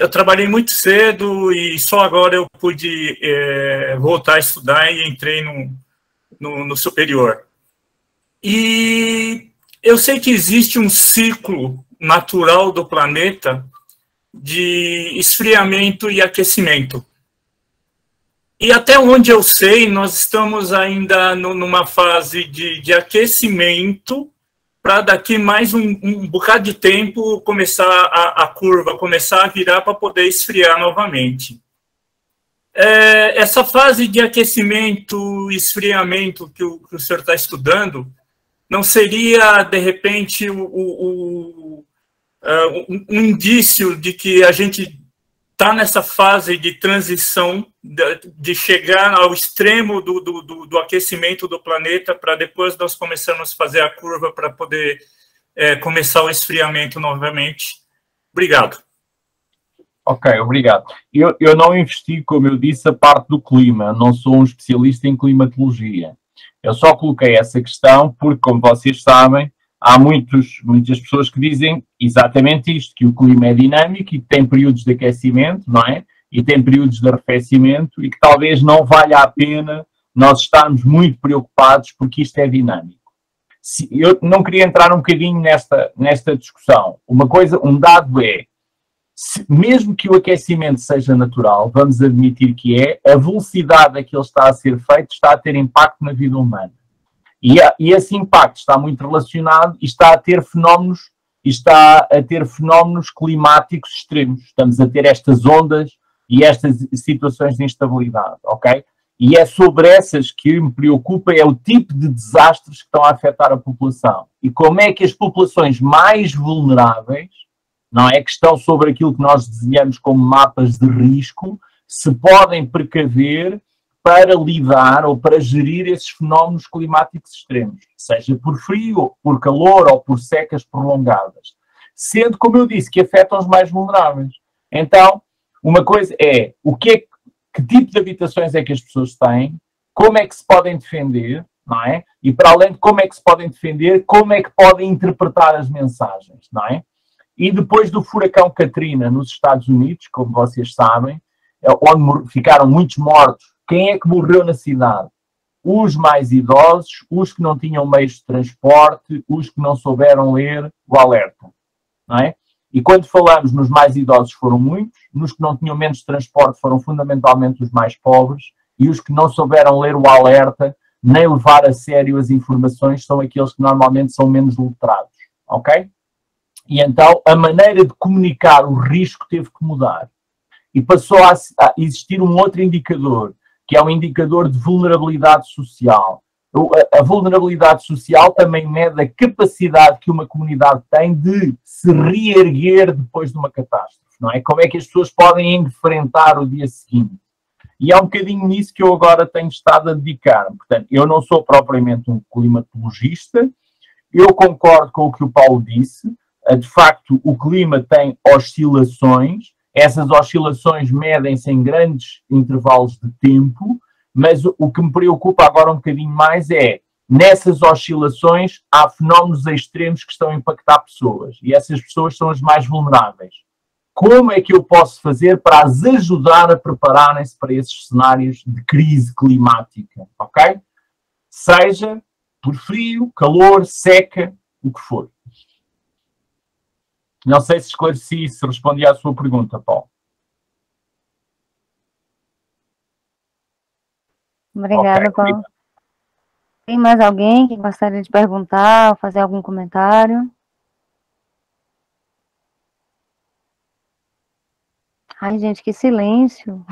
trabalhei muito cedo e só agora eu pude voltar a estudar e entrei no superior. E eu sei que existe um ciclo natural do planeta de esfriamento e aquecimento. E até onde eu sei, nós estamos ainda numa fase de aquecimento para daqui mais um bocado de tempo começar a curva, começar a virar para poder esfriar novamente. Essa fase de aquecimento e esfriamento que o senhor está estudando, não seria, de repente, um indício de que a gente está nessa fase de transição, de chegar ao extremo do aquecimento do planeta, para depois nós começarmos a fazer a curva para poder começar o esfriamento novamente? Obrigado. Ok, obrigado. Eu não investi, como eu disse, a parte do clima, não sou um especialista em climatologia. Eu só coloquei essa questão porque, como vocês sabem, há muitas pessoas que dizem exatamente isto, que o clima é dinâmico e que tem períodos de aquecimento, não é? E tem períodos de arrefecimento e que talvez não valha a pena nós estarmos muito preocupados porque isto é dinâmico. Eu não queria entrar um bocadinho nesta discussão. Um dado é, mesmo que o aquecimento seja natural, vamos admitir que a velocidade a que ele está a ser feito está a ter impacto na vida humana. E esse impacto está muito relacionado e está a ter fenómenos climáticos extremos. Estamos a ter estas ondas e estas situações de instabilidade, ok? E é sobre essas que me preocupa, é o tipo de desastres que estão a afetar a população. E como é que as populações mais vulneráveis, não é, que estão sobre aquilo que nós desenhamos como mapas de risco, se podem precaver para lidar ou para gerir esses fenómenos climáticos extremos, seja por frio, por calor ou por secas prolongadas. Sendo, como eu disse, que afetam os mais vulneráveis. Então, uma coisa é, que tipo de habitações é que as pessoas têm, como é que se podem defender, não é? E para além de como é que se podem defender, como é que podem interpretar as mensagens, não é? E depois do furacão Katrina nos Estados Unidos, como vocês sabem, onde ficaram muitos mortos, quem é que morreu na cidade? Os mais idosos, os que não tinham meios de transporte, os que não souberam ler o alerta, não é? E quando falamos nos mais idosos foram muitos, nos que não tinham menos de transporte foram fundamentalmente os mais pobres, e os que não souberam ler o alerta, nem levar a sério as informações, são aqueles que normalmente são menos letrados, ok? E então a maneira de comunicar o risco teve que mudar. E passou a existir um outro indicador, que é um indicador de vulnerabilidade social. A vulnerabilidade social também mede a capacidade que uma comunidade tem de se reerguer depois de uma catástrofe, não é? Como é que as pessoas podem enfrentar o dia seguinte? E é um bocadinho nisso que eu agora tenho estado a dedicar-me. Portanto, eu não sou propriamente um climatologista, eu concordo com o que o Paulo disse, de facto o clima tem oscilações, essas oscilações medem-se em grandes intervalos de tempo, mas o que me preocupa agora um bocadinho mais é, nessas oscilações há fenómenos extremos que estão a impactar pessoas, e essas pessoas são as mais vulneráveis. Como é que eu posso fazer para as ajudar a prepararem-se para esses cenários de crise climática, ok? Seja por frio, calor, seca, o que for. Não sei se esclareci, se respondi à sua pergunta, Paulo. Obrigada, okay, Paulo. Tem mais alguém que gostaria de perguntar ou fazer algum comentário? Ai, gente, que silêncio.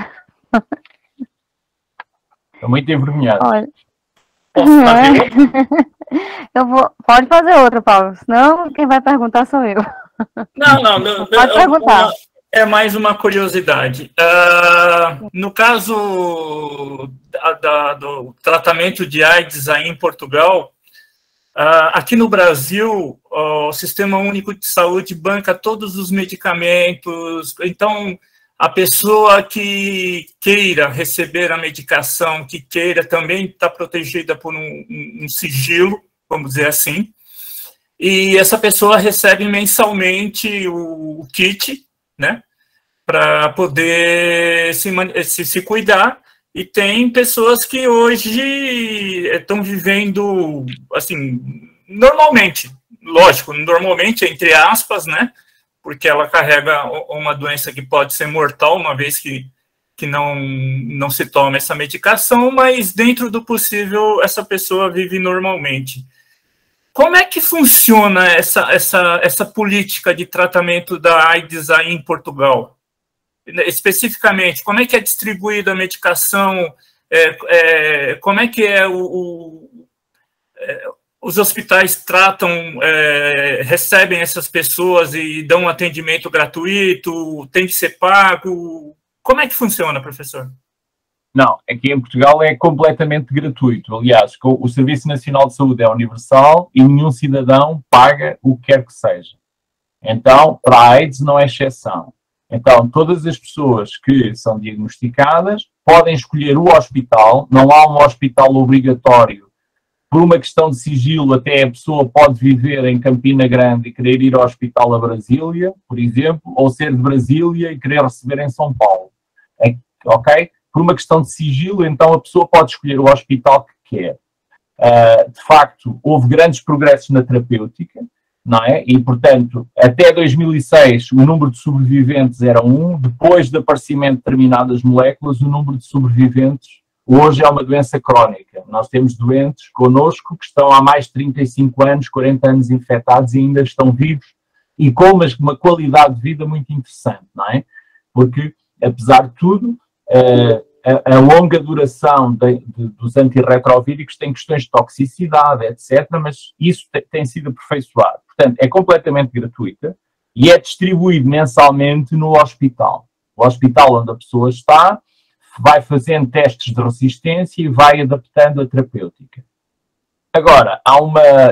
Estou muito envergonhado. Olha, Posso fazer? pode fazer outra, Paulo, senão quem vai perguntar sou eu. Não, Pode perguntar. é mais uma curiosidade. No caso do tratamento de AIDS aí em Portugal, aqui no Brasil, o Sistema Único de Saúde banca todos os medicamentos, então a pessoa que queira receber a medicação, que queira, também está protegida por um sigilo, vamos dizer assim, e essa pessoa recebe mensalmente o kit, né, para poder se cuidar, e tem pessoas que hoje estão vivendo, assim, normalmente, lógico, normalmente, entre aspas, né, porque ela carrega uma doença que pode ser mortal, uma vez que não se toma essa medicação, mas dentro do possível, essa pessoa vive normalmente. Como é que funciona essa política de tratamento da AIDS aí em Portugal? Especificamente, como é que é distribuída a medicação? Como é que os hospitais tratam, recebem essas pessoas e dão um atendimento gratuito? Tem que ser pago? Como é que funciona, professor? Não, aqui em Portugal é completamente gratuito. Aliás, o Serviço Nacional de Saúde é universal e nenhum cidadão paga o que quer que seja. Então, para a AIDS não é exceção. Então, todas as pessoas que são diagnosticadas podem escolher o hospital, não há um hospital obrigatório. Por uma questão de sigilo, até a pessoa pode viver em Campina Grande e querer ir ao hospital a Brasília, por exemplo, ou ser de Brasília e querer receber em São Paulo. Ok? Por uma questão de sigilo, então a pessoa pode escolher o hospital que quer. De facto, houve grandes progressos na terapêutica, não é? E, portanto, até 2006 o número de sobreviventes era 1, depois do aparecimento de determinadas moléculas, o número de sobreviventes hoje é uma doença crónica. Nós temos doentes connosco que estão há mais de 35 anos, 40 anos infectados e ainda estão vivos e com uma qualidade de vida muito interessante, não é? Porque, apesar de tudo, a longa duração dos antirretrovíricos tem questões de toxicidade, etc., mas isso tem sido aperfeiçoado. Portanto, é completamente gratuita e é distribuído mensalmente no hospital. O hospital onde a pessoa está vai fazendo testes de resistência e vai adaptando a terapêutica. Agora,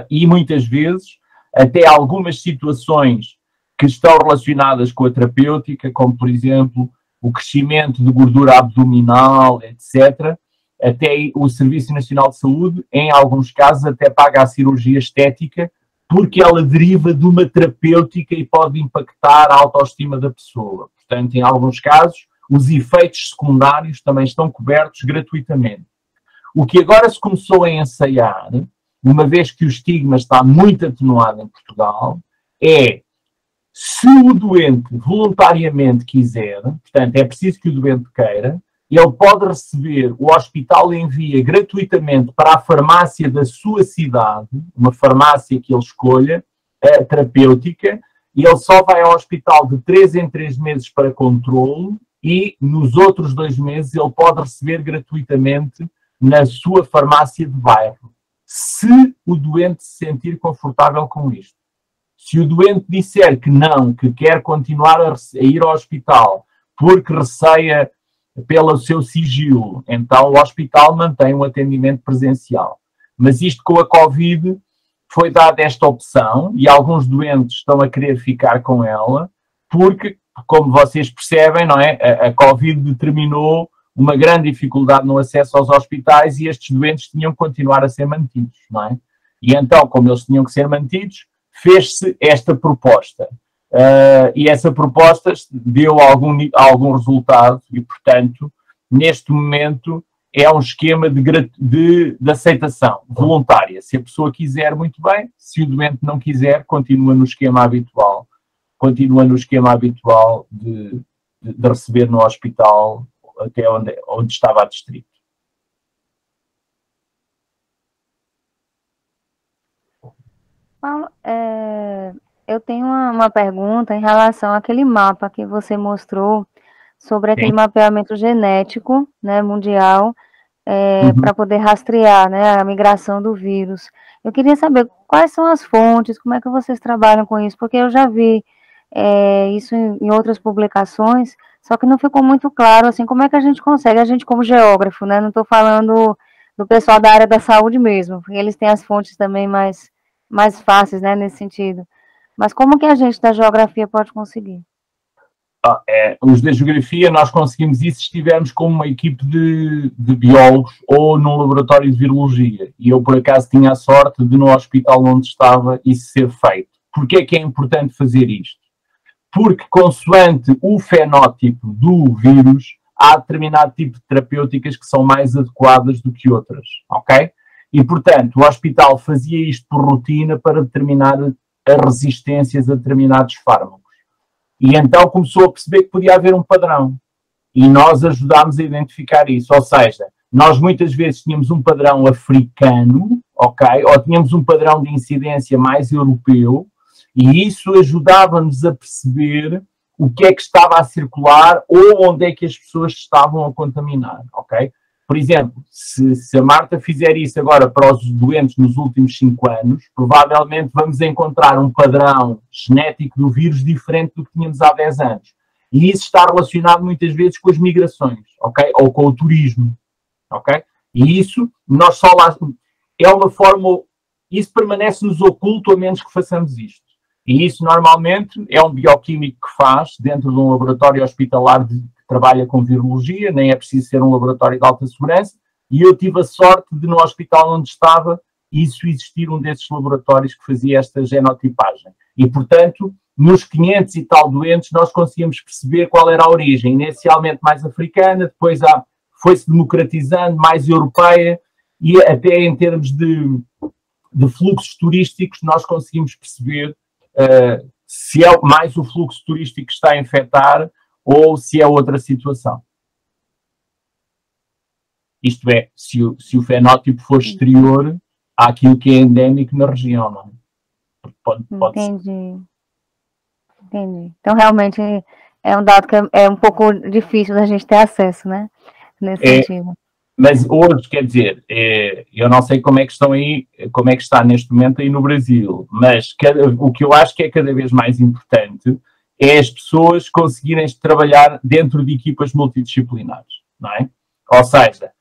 e muitas vezes, até algumas situações que estão relacionadas com a terapêutica, como, por exemplo, o crescimento de gordura abdominal, etc., até o Serviço Nacional de Saúde, em alguns casos, até paga a cirurgia estética, porque ela deriva de uma terapêutica e pode impactar a autoestima da pessoa. Portanto, em alguns casos, os efeitos secundários também estão cobertos gratuitamente. O que agora se começou a ensaiar, uma vez que o estigma está muito atenuado em Portugal, é se o doente voluntariamente quiser, portanto, é preciso que o doente queira, ele pode receber, o hospital envia gratuitamente para a farmácia da sua cidade, uma farmácia que ele escolha, a terapêutica, e ele só vai ao hospital de 3 em 3 meses para controle e nos outros 2 meses ele pode receber gratuitamente na sua farmácia de bairro, se o doente se sentir confortável com isto. Se o doente disser que não, que quer continuar a ir ao hospital porque receia pelo seu sigilo, então o hospital mantém um atendimento presencial. Mas isto com a Covid foi dada esta opção e alguns doentes estão a querer ficar com ela porque, como vocês percebem, não é? A Covid determinou uma grande dificuldade no acesso aos hospitais e estes doentes tinham que continuar a ser mantidos, não é? E então, como eles tinham que ser mantidos, fez-se esta proposta. E essa proposta deu algum resultado e, portanto, neste momento é um esquema de aceitação voluntária. Se a pessoa quiser, muito bem. Se o doente não quiser, continua no esquema habitual. Continua no esquema habitual de receber no hospital até onde estava adscrito. Paulo, eu tenho uma pergunta em relação àquele mapa que você mostrou sobre aquele mapeamento genético, né, mundial, para poder rastrear, né, a migração do vírus. Eu queria saber quais são as fontes, como é que vocês trabalham com isso, porque eu já vi isso em outras publicações, só que não ficou muito claro, assim, como é que a gente consegue, a gente como geógrafo, né, não estou falando do pessoal da área da saúde mesmo, porque eles têm as fontes também mais fáceis, né, nesse sentido. Mas como que a gente da geografia pode conseguir? Os da geografia, nós conseguimos isso se estivermos com uma equipe de biólogos ou num laboratório de virologia. E eu, por acaso, tinha a sorte de, no hospital onde estava, isso ser feito. Porquê é importante fazer isto? Porque, consoante o fenótipo do vírus, há determinado tipo de terapêuticas que são mais adequadas do que outras, ok? E, portanto, o hospital fazia isto por rotina para determinar as resistências a determinados fármacos. E então começou a perceber que podia haver um padrão. E nós ajudámos a identificar isso. Ou seja, nós muitas vezes tínhamos um padrão africano, ok? Ou tínhamos um padrão de incidência mais europeu, e isso ajudava-nos a perceber o que é que estava a circular ou onde é que as pessoas estavam a contaminar, ok? Por exemplo, se a Marta fizer isso agora para os doentes nos últimos 5 anos, provavelmente vamos encontrar um padrão genético do vírus diferente do que tínhamos há 10 anos. E isso está relacionado muitas vezes com as migrações, ok? Ou com o turismo, ok? E isso, nós só lá... É uma forma... Isso permanece-nos oculto a menos que façamos isto. E isso, normalmente, é um bioquímico que faz dentro de um laboratório hospitalar que trabalha com virologia, nem é preciso ser um laboratório de alta segurança, e eu tive a sorte de, no hospital onde estava, isso existir um desses laboratórios que fazia esta genotipagem. E, portanto, nos 500 e tal doentes, nós conseguimos perceber qual era a origem, inicialmente mais africana, depois foi-se democratizando, mais europeia, e até em termos de fluxos turísticos, nós conseguimos perceber se é mais o fluxo turístico que está a infectar ou se é outra situação. Isto é, se o fenótipo for exterior àquilo que é endémico na região, não é? Pode Entendi. Então, realmente, é um dado que é um pouco difícil da gente ter acesso, né? Nesse sentido. Mas hoje, quer dizer, eu não sei como é que estão aí, como é que está neste momento aí no Brasil, mas o que eu acho que é cada vez mais importante é as pessoas conseguirem trabalhar dentro de equipas multidisciplinares, não é? Ou seja,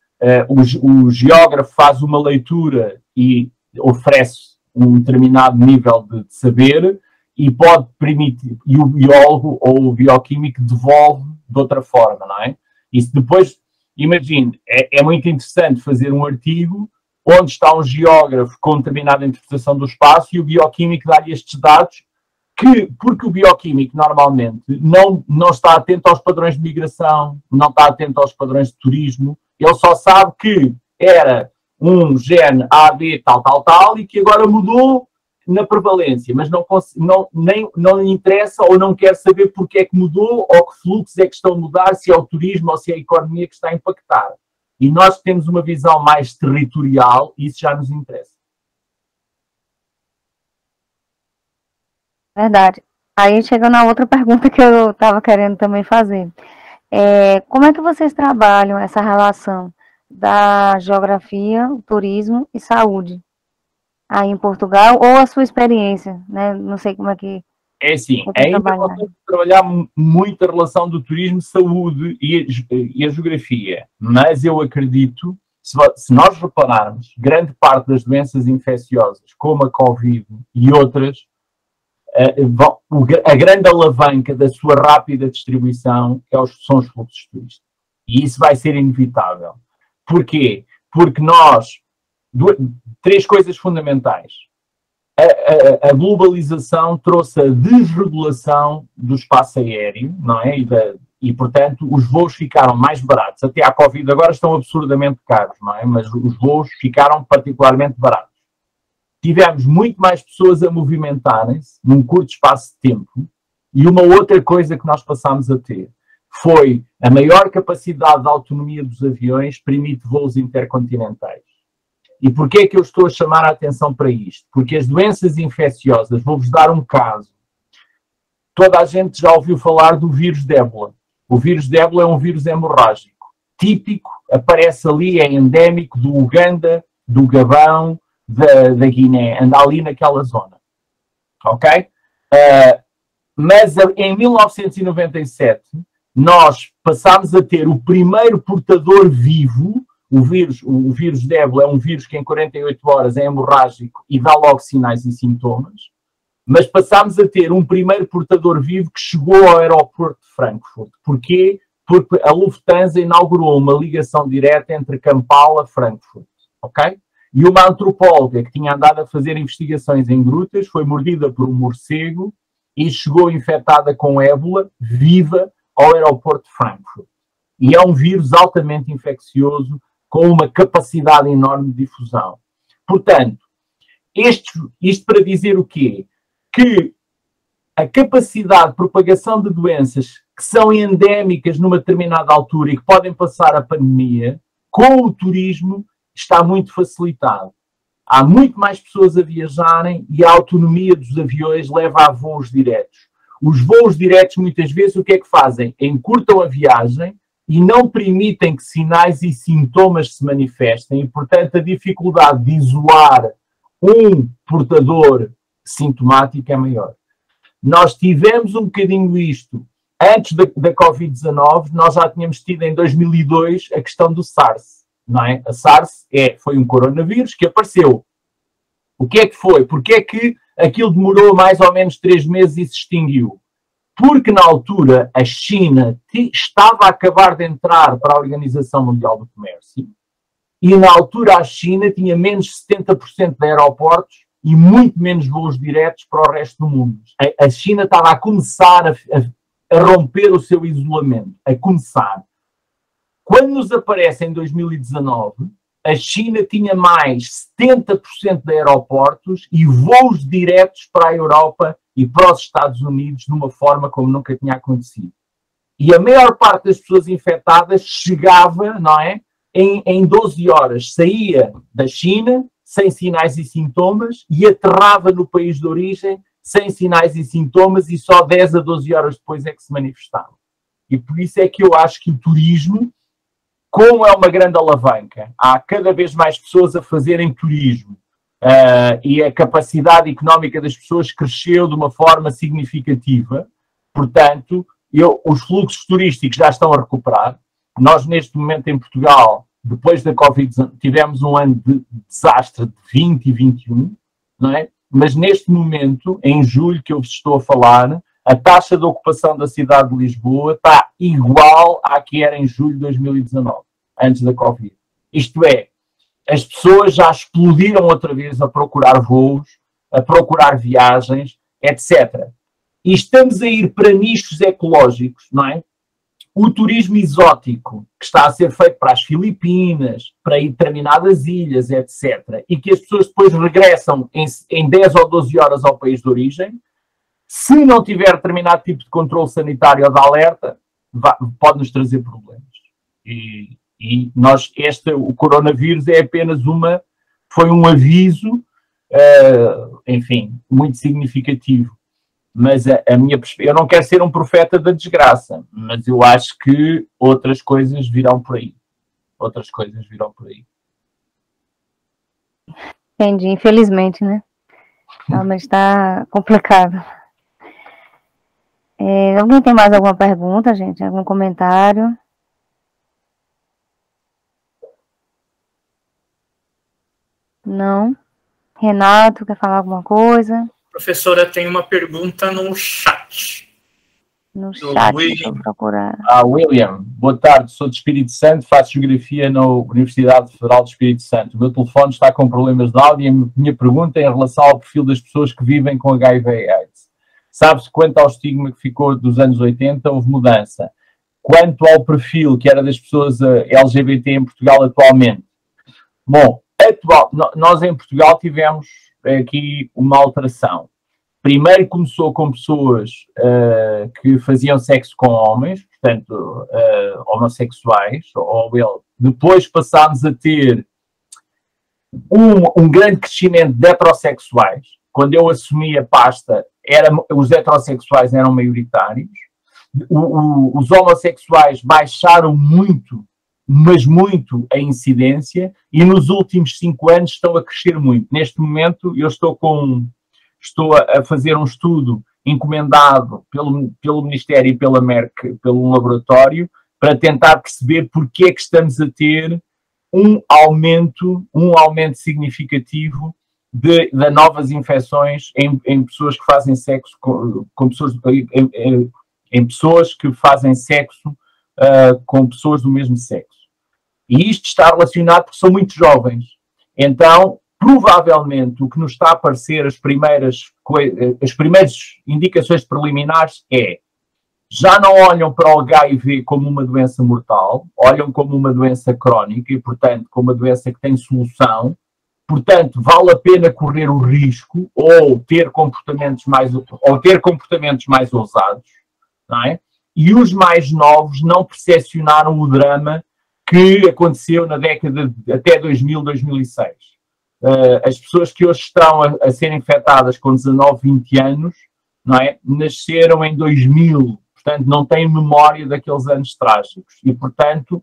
o geógrafo faz uma leitura e oferece um determinado nível de saber e pode permitir, e o biólogo ou o bioquímico devolve de outra forma, não é? E se depois... Imagine, é muito interessante fazer um artigo onde está um geógrafo com determinada interpretação do espaço e o bioquímico dá-lhe estes dados, porque o bioquímico normalmente não está atento aos padrões de migração, não está atento aos padrões de turismo, ele só sabe que era um gene AB tal, e que agora mudou na prevalência, mas não lhe interessa ou não quer saber porque é que mudou ou que fluxos é que estão a mudar, se é o turismo ou se é a economia que está a impactar. E nós temos uma visão mais territorial e isso já nos interessa. Verdade. Aí chegando na outra pergunta que eu estava querendo também fazer. Como é que vocês trabalham essa relação da geografia, turismo e saúde aí em Portugal, ou a sua experiência, né? Não sei como é que... É assim, ainda nós temos que trabalhar muito a relação do turismo, saúde e a geografia, mas eu acredito, se nós repararmos, grande parte das doenças infecciosas, como a Covid e outras, a grande alavanca da sua rápida distribuição são os fluxos turísticos. E isso vai ser inevitável. Porquê? Porque três coisas fundamentais. A globalização trouxe a desregulação do espaço aéreo, não é? E, portanto, os voos ficaram mais baratos. Até à Covid agora estão absurdamente caros, não é? Mas os voos ficaram particularmente baratos. Tivemos muito mais pessoas a movimentarem-se num curto espaço de tempo, e uma outra coisa que nós passámos a ter foi a maior capacidade de autonomia dos aviões permite voos intercontinentais. E porquê é que eu estou a chamar a atenção para isto? Porque as doenças infecciosas, vou-vos dar um caso. Toda a gente já ouviu falar do vírus de ébola. O vírus de ébola é um vírus hemorrágico. típico, aparece ali, é endémico do Uganda, do Gabão, da Guiné, anda ali naquela zona. Ok? Mas em 1997, nós passámos a ter o primeiro portador vivo. O vírus de ébola é um vírus que em 48 horas é hemorrágico e dá logo sinais e sintomas. Mas passámos a ter um primeiro portador vivo que chegou ao aeroporto de Frankfurt. Porquê? Porque a Lufthansa inaugurou uma ligação direta entre Kampala e Frankfurt. Ok? E uma antropóloga que tinha andado a fazer investigações em grutas foi mordida por um morcego e chegou infectada com ébola, viva, ao aeroporto de Frankfurt. E é um vírus altamente infeccioso, com uma capacidade enorme de difusão. Portanto, isto para dizer o quê? Que a capacidade de propagação de doenças que são endémicas numa determinada altura e que podem passar a pandemia, com o turismo, está muito facilitado. Há muito mais pessoas a viajarem e a autonomia dos aviões leva a voos diretos. Os voos diretos, muitas vezes, o que é que fazem? Encurtam a viagem e não permitem que sinais e sintomas se manifestem. E, portanto, a dificuldade de isolar um portador sintomático é maior. Nós tivemos um bocadinho isto antes da Covid-19, nós já tínhamos tido em 2002 a questão do SARS. Não é? A SARS foi um coronavírus que apareceu. O que é que foi? Porque é que aquilo demorou mais ou menos 3 meses e se extinguiu? Porque na altura a China estava a acabar de entrar para a Organização Mundial do Comércio e na altura a China tinha menos de 70% de aeroportos e muito menos voos diretos para o resto do mundo. A China estava a começar a romper o seu isolamento, a começar. Quando nos aparece em 2019, a China tinha mais 70% de aeroportos e voos diretos para a Europa e para os Estados Unidos de uma forma como nunca tinha acontecido. E a maior parte das pessoas infectadas chegava, não é, em 12 horas. Saía da China sem sinais e sintomas e aterrava no país de origem sem sinais e sintomas e só 10 a 12 horas depois é que se manifestava. E por isso é que eu acho que o turismo, como é uma grande alavanca, há cada vez mais pessoas a fazerem turismo e a capacidade económica das pessoas cresceu de uma forma significativa. Portanto, os fluxos turísticos já estão a recuperar. Nós, neste momento, em Portugal, depois da Covid, tivemos um ano de desastre de 20 e 21, não é? Mas neste momento, em julho, que eu vos estou a falar, a taxa de ocupação da cidade de Lisboa está igual à que era em julho de 2019, antes da Covid. Isto é, as pessoas já explodiram outra vez a procurar voos, a procurar viagens, etc. E estamos a ir para nichos ecológicos, não é? O turismo exótico, que está a ser feito para as Filipinas, para determinadas ilhas, etc. E que as pessoas depois regressam em 10 ou 12 horas ao país de origem, se não tiver determinado tipo de controle sanitário ou de alerta, pode-nos trazer problemas. E o coronavírus é apenas foi um aviso, enfim, muito significativo. Mas eu não quero ser um profeta da desgraça, mas eu acho que outras coisas virão por aí. Outras coisas virão por aí. Entendi, infelizmente, né? Realmente está complicado. Alguém tem mais alguma pergunta, gente? Algum comentário? Não? Renato, quer falar alguma coisa? Professora, tem uma pergunta no chat. No chat, deixa eu procurar. William, boa tarde, sou de Espírito Santo, faço geografia na Universidade Federal de Espírito Santo. O meu telefone está com problemas de áudio e a minha pergunta é em relação ao perfil das pessoas que vivem com HIV/AIDS. Sabe-se quanto ao estigma que ficou dos anos 80, houve mudança. Quanto ao perfil que era das pessoas LGBT em Portugal atualmente? Bom, nós em Portugal tivemos aqui uma alteração. Primeiro começou com pessoas que faziam sexo com homens, portanto, homossexuais, depois passámos a ter um grande crescimento de heterossexuais. Quando eu assumi a pasta, os heterossexuais eram maioritários, os homossexuais baixaram muito mas muito a incidência, e nos últimos 5 anos estão a crescer muito. Neste momento, eu estou a fazer um estudo encomendado pelo Ministério e pela Merck, pelo laboratório, para tentar perceber porque é que estamos a ter um aumento significativo de novas infecções em pessoas que fazem sexo em pessoas que fazem sexo com pessoas do mesmo sexo. E isto está relacionado porque são muito jovens. Então, provavelmente, o que nos está a aparecer as primeiras indicações preliminares já não olham para o HIV como uma doença mortal, olham como uma doença crónica e, portanto, como uma doença que tem solução. Portanto, vale a pena correr o risco ou ter comportamentos mais ousados, não é? E os mais novos não percepcionaram o drama que aconteceu na década até 2000, 2006. As pessoas que hoje estão a ser infectadas com 19, 20 anos, não é? Nasceram em 2000, portanto não têm memória daqueles anos trágicos. E, portanto,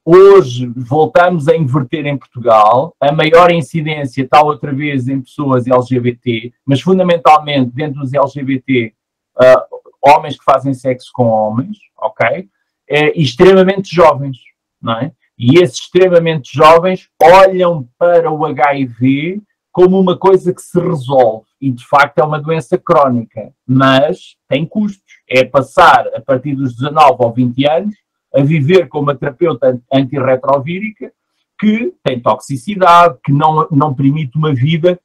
hoje voltamos a inverter em Portugal. A maior incidência está outra vez em pessoas LGBT, mas fundamentalmente dentro dos LGBT, homens que fazem sexo com homens, ok? E extremamente jovens, não é? E esses extremamente jovens olham para o HIV como uma coisa que se resolve. E, de facto, é uma doença crónica, mas tem custos. É passar, a partir dos 19 ou 20 anos, a viver com uma terapeuta antirretrovírica que tem toxicidade, que não permite uma vida,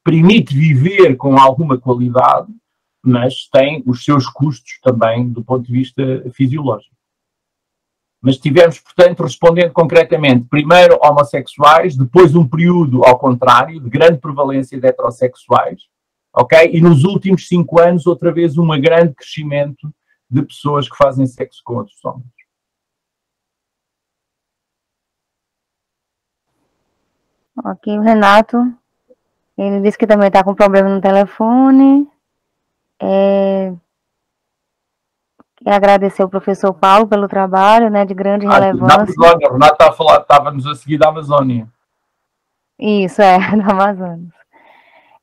permite viver com alguma qualidade, mas tem os seus custos também do ponto de vista fisiológico. Mas tivemos, portanto, respondendo concretamente, primeiro homossexuais, depois um período ao contrário, de grande prevalência de heterossexuais, ok? E nos últimos 5 anos, outra vez, um grande crescimento de pessoas que fazem sexo com outros homens. Ok, o Renato, ele disse que também está com problema no telefone. Quero agradecer ao professor Paulo pelo trabalho, né, de grande relevância. Na Amazônia, o Renato estava a falar, estávamos a seguir da Amazônia. Isso, da Amazônia.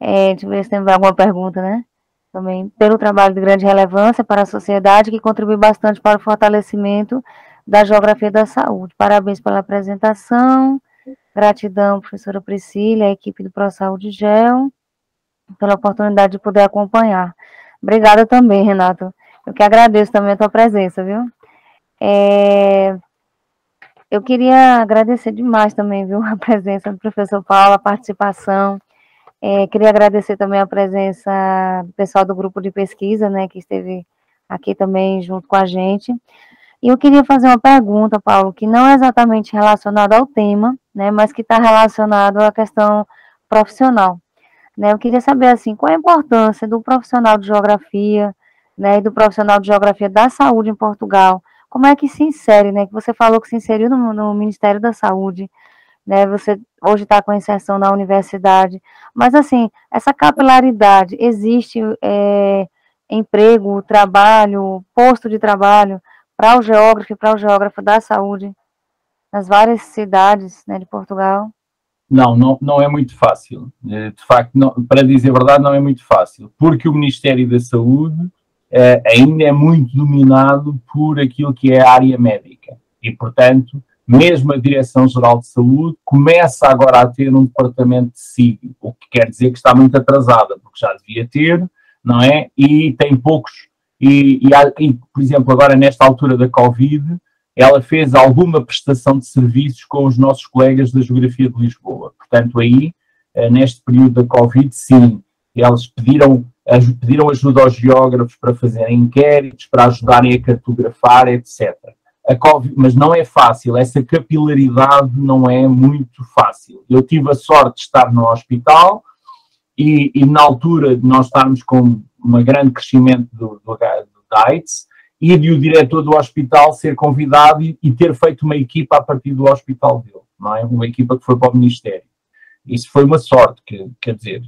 Deixa eu ver se tem alguma pergunta, né? Também pelo trabalho de grande relevância para a sociedade, que contribui bastante para o fortalecimento da geografia da saúde. Parabéns pela apresentação. Gratidão, professora Priscila, a equipe do ProSaúde GEL, pela oportunidade de poder acompanhar. Obrigada também, Renato. Eu que agradeço também a tua presença, viu? Eu queria agradecer demais também, viu, a presença do professor Paulo, a participação. Queria agradecer também a presença do pessoal do grupo de pesquisa, né, que esteve aqui também junto com a gente. E eu queria fazer uma pergunta, Paulo, que não é exatamente relacionada ao tema, né, mas que está relacionado à questão profissional. Né? Eu queria saber, assim, qual a importância do profissional de geografia, né, e do profissional de geografia da saúde em Portugal. Como é que se insere, né? Que você falou que se inseriu no Ministério da Saúde, né? Você hoje está com inserção na universidade. Mas, assim, essa capilaridade, existe emprego, trabalho, posto de trabalho para o geógrafo e para o geógrafo da saúde nas várias cidades, né, de Portugal? Não é muito fácil. De facto, para dizer a verdade, não é muito fácil. Porque o Ministério da Saúde ainda é muito dominado por aquilo que é a área médica. E, portanto, mesmo a Direção-Geral de Saúde começa agora a ter um departamento de SIG, o que quer dizer que está muito atrasada, porque já devia ter, não é? E tem poucos. Por exemplo, agora nesta altura da Covid, ela fez alguma prestação de serviços com os nossos colegas da Geografia de Lisboa. Portanto, aí, neste período da Covid, sim, eles pediram ajuda aos geógrafos para fazerem inquéritos, para ajudarem a cartografar, etc. Mas não é fácil, essa capilaridade não é muito fácil. Eu tive a sorte de estar no hospital e na altura de nós estarmos com um grande crescimento do AIDS e de o diretor do hospital ser convidado e ter feito uma equipa a partir do hospital dele, não é? Uma equipa que foi para o Ministério. Isso foi uma sorte, quer dizer,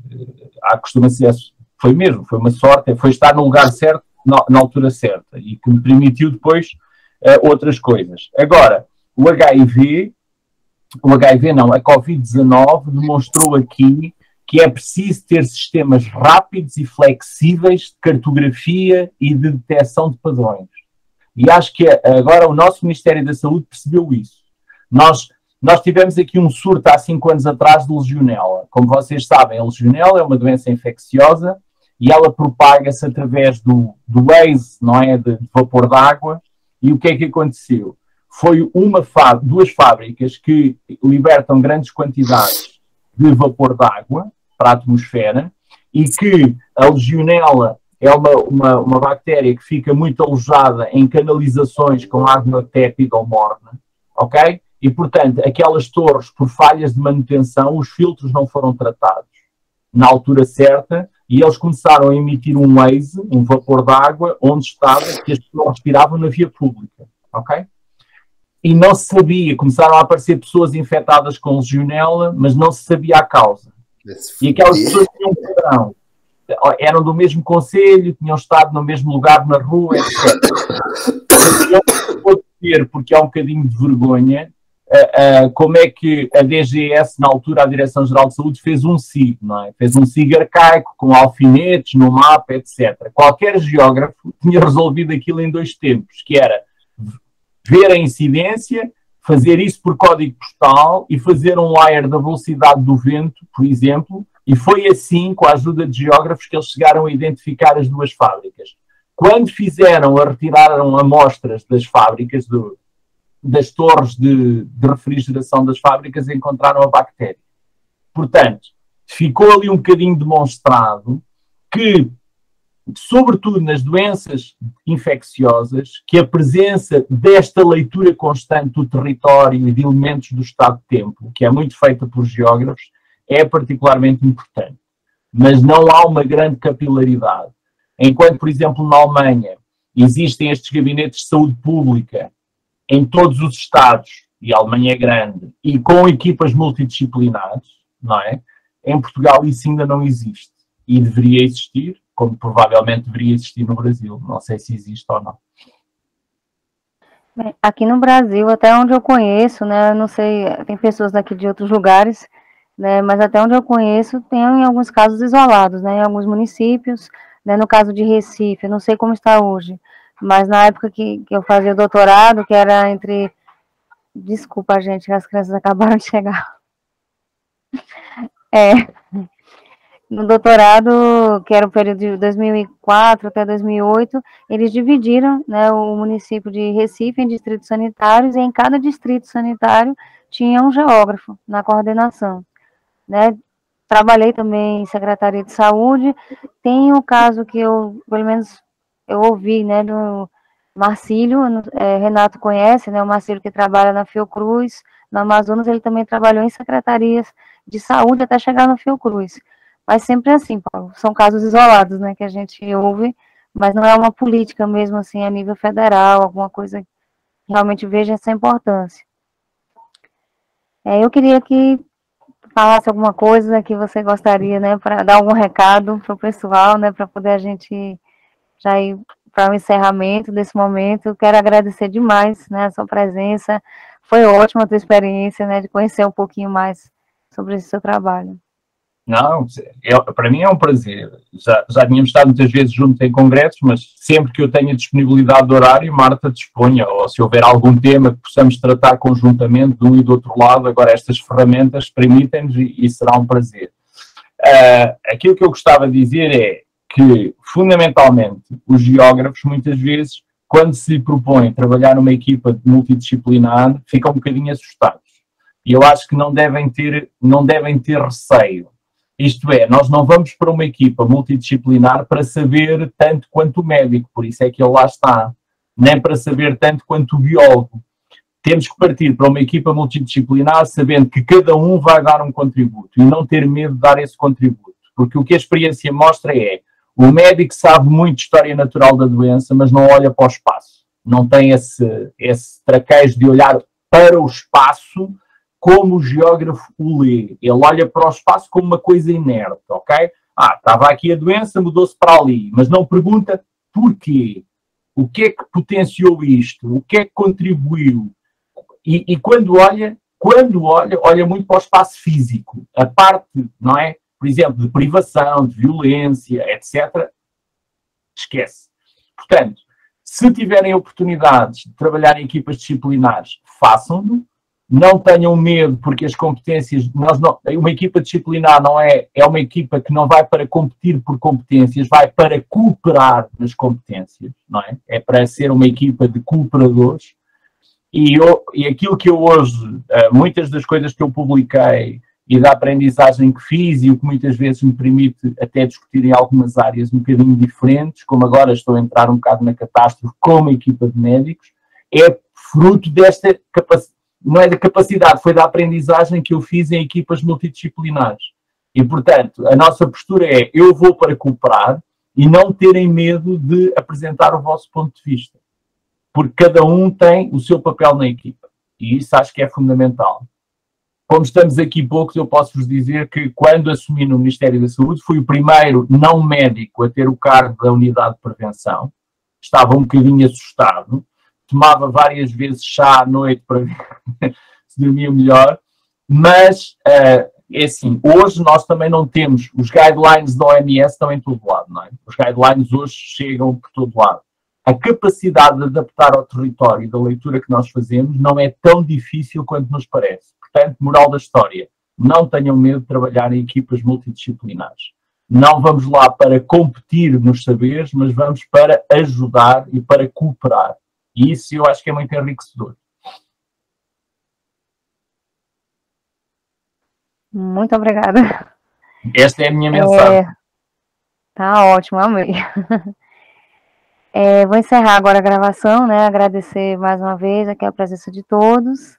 costuma ser, foi mesmo, foi uma sorte, foi estar no lugar certo, na altura certa, e que me permitiu depois outras coisas. Agora, a Covid-19 demonstrou aqui que é preciso ter sistemas rápidos e flexíveis de cartografia e de detecção de padrões. E acho que agora o nosso Ministério da Saúde percebeu isso. Nós tivemos aqui um surto há 5 anos atrás de legionela. Como vocês sabem, a legionela é uma doença infecciosa e ela propaga-se através do haze, não é, de vapor d'água. E o que é que aconteceu? Foi duas fábricas que libertam grandes quantidades de vapor d'água para a atmosfera e que a legionela é uma bactéria que fica muito alojada em canalizações com água tépida ou morna, ok? E, portanto, aquelas torres, por falhas de manutenção, os filtros não foram tratados na altura certa e eles começaram a emitir um haze, um vapor d'água, onde estava que as pessoas respiravam na via pública, ok? E não se sabia, começaram a aparecer pessoas infectadas com legionela, mas não se sabia a causa. E aquelas pessoas tinham um padrão. Eram do mesmo concelho, tinham estado no mesmo lugar na rua, etc. Eu vou dizer, porque há um bocadinho de vergonha, como é que a DGS, na altura, a Direção-Geral de Saúde, fez um SIG, não é? Fez um SIG arcaico, com alfinetes, no mapa, etc. Qualquer geógrafo tinha resolvido aquilo em 2 tempos, que era ver a incidência, fazer isso por código postal e fazer um layer da velocidade do vento, por exemplo, e foi assim, com a ajuda de geógrafos, que eles chegaram a identificar as 2 fábricas. Quando retiraram amostras das fábricas, das torres de refrigeração das fábricas, encontraram a bactéria. Portanto, ficou ali um bocadinho demonstrado que, sobretudo nas doenças infecciosas, que a presença desta leitura constante do território e de elementos do estado de tempo, que é muito feita por geógrafos, é particularmente importante. Mas não há uma grande capilaridade. Enquanto, por exemplo, na Alemanha existem estes gabinetes de saúde pública em todos os estados, e a Alemanha é grande, e com equipas multidisciplinares, não é? Em Portugal isso ainda não existe. E deveria existir, como provavelmente deveria existir no Brasil. Não sei se existe ou não. Bem, aqui no Brasil, até onde eu conheço, né, não sei, tem pessoas daqui de outros lugares, né, mas até onde eu conheço, tem em alguns casos isolados, né, em alguns municípios, né, no caso de Recife, eu não sei como está hoje, mas na época que eu fazia o doutorado, que era entre... Desculpa, gente, as crianças acabaram de chegar. No doutorado, que era o período de 2004 até 2008, eles dividiram, né, o município de Recife em distritos sanitários, e em cada distrito sanitário tinha um geógrafo na coordenação, né. Trabalhei também em Secretaria de Saúde. Tem o caso que pelo menos, eu ouvi, né, do Marcílio, Renato conhece, né, o Marcílio que trabalha na Fiocruz, no Amazonas, ele também trabalhou em secretarias de saúde até chegar no Fiocruz. Mas sempre assim, Paulo, são casos isolados, né, que a gente ouve, mas não é uma política mesmo assim a nível federal, alguma coisa que realmente veja essa importância. Eu queria que falasse alguma coisa que você gostaria, né, para dar algum recado para o pessoal, né, para poder a gente já ir para o encerramento desse momento. Eu quero agradecer demais, né, a sua presença. Foi ótima a tua experiência, né, de conhecer um pouquinho mais sobre esse seu trabalho. Não, para mim é um prazer. Já tínhamos estado muitas vezes juntos em congressos, mas sempre que eu tenha disponibilidade de horário, Marta disponha, ou se houver algum tema que possamos tratar conjuntamente de um e do outro lado, agora estas ferramentas permitem-nos e será um prazer. Aquilo que eu gostava de dizer é que, fundamentalmente, os geógrafos, muitas vezes, quando se propõem trabalhar numa equipa multidisciplinar, ficam um bocadinho assustados. E eu acho que não devem ter receio. Isto é, nós não vamos para uma equipa multidisciplinar para saber tanto quanto o médico, por isso é que ele lá está, nem para saber tanto quanto o biólogo. Temos que partir para uma equipa multidisciplinar sabendo que cada um vai dar um contributo e não ter medo de dar esse contributo, porque o que a experiência mostra é o médico sabe muito de história natural da doença, mas não olha para o espaço, não tem esse traquejo de olhar para o espaço como o geógrafo o lê. Ele olha para o espaço como uma coisa inerte, ok? Estava aqui a doença, mudou-se para ali, mas não pergunta porquê. o que é que potenciou isto, o que é que contribuiu, e quando olha, olha muito para o espaço físico, a parte, não é? Por exemplo, de privação, de violência, etc., esquece. Portanto, se tiverem oportunidades de trabalhar em equipas disciplinares, façam-no. Não tenham medo, porque as competências... uma equipa disciplinar não é uma equipa que não vai para competir por competências, vai para cooperar nas competências, não é? É para ser uma equipa de cooperadores. E aquilo que eu hoje, muitas das coisas que eu publiquei e da aprendizagem que fiz e o que muitas vezes me permite até discutir em algumas áreas um bocadinho diferentes, como agora estou a entrar um bocado na catástrofe com uma equipa de médicos, é fruto desta capacidade, não é da capacidade, foi da aprendizagem que eu fiz em equipas multidisciplinares. E, portanto, a nossa postura é, eu vou para cooperar e não terem medo de apresentar o vosso ponto de vista. Porque cada um tem o seu papel na equipa. E isso acho que é fundamental. Como estamos aqui poucos, eu posso vos dizer que quando assumi no Ministério da Saúde, fui o primeiro não médico a ter o cargo da unidade de prevenção. Estava um bocadinho assustado. Tomava várias vezes chá à noite para ver se dormia melhor. Mas, é assim, hoje nós também não temos... Os guidelines da OMS estão em todo lado, não é? Os guidelines hoje chegam por todo lado. A capacidade de adaptar ao território da leitura que nós fazemos não é tão difícil quanto nos parece. Portanto, moral da história, não tenham medo de trabalhar em equipas multidisciplinares. Não vamos lá para competir nos saberes, mas vamos para ajudar e para cooperar. E isso eu acho que é muito enriquecedor. Muito obrigada. Esta é a minha mensagem. Tá ótimo, amei. Vou encerrar agora a gravação, né? Agradecer mais uma vez aqui a presença de todos.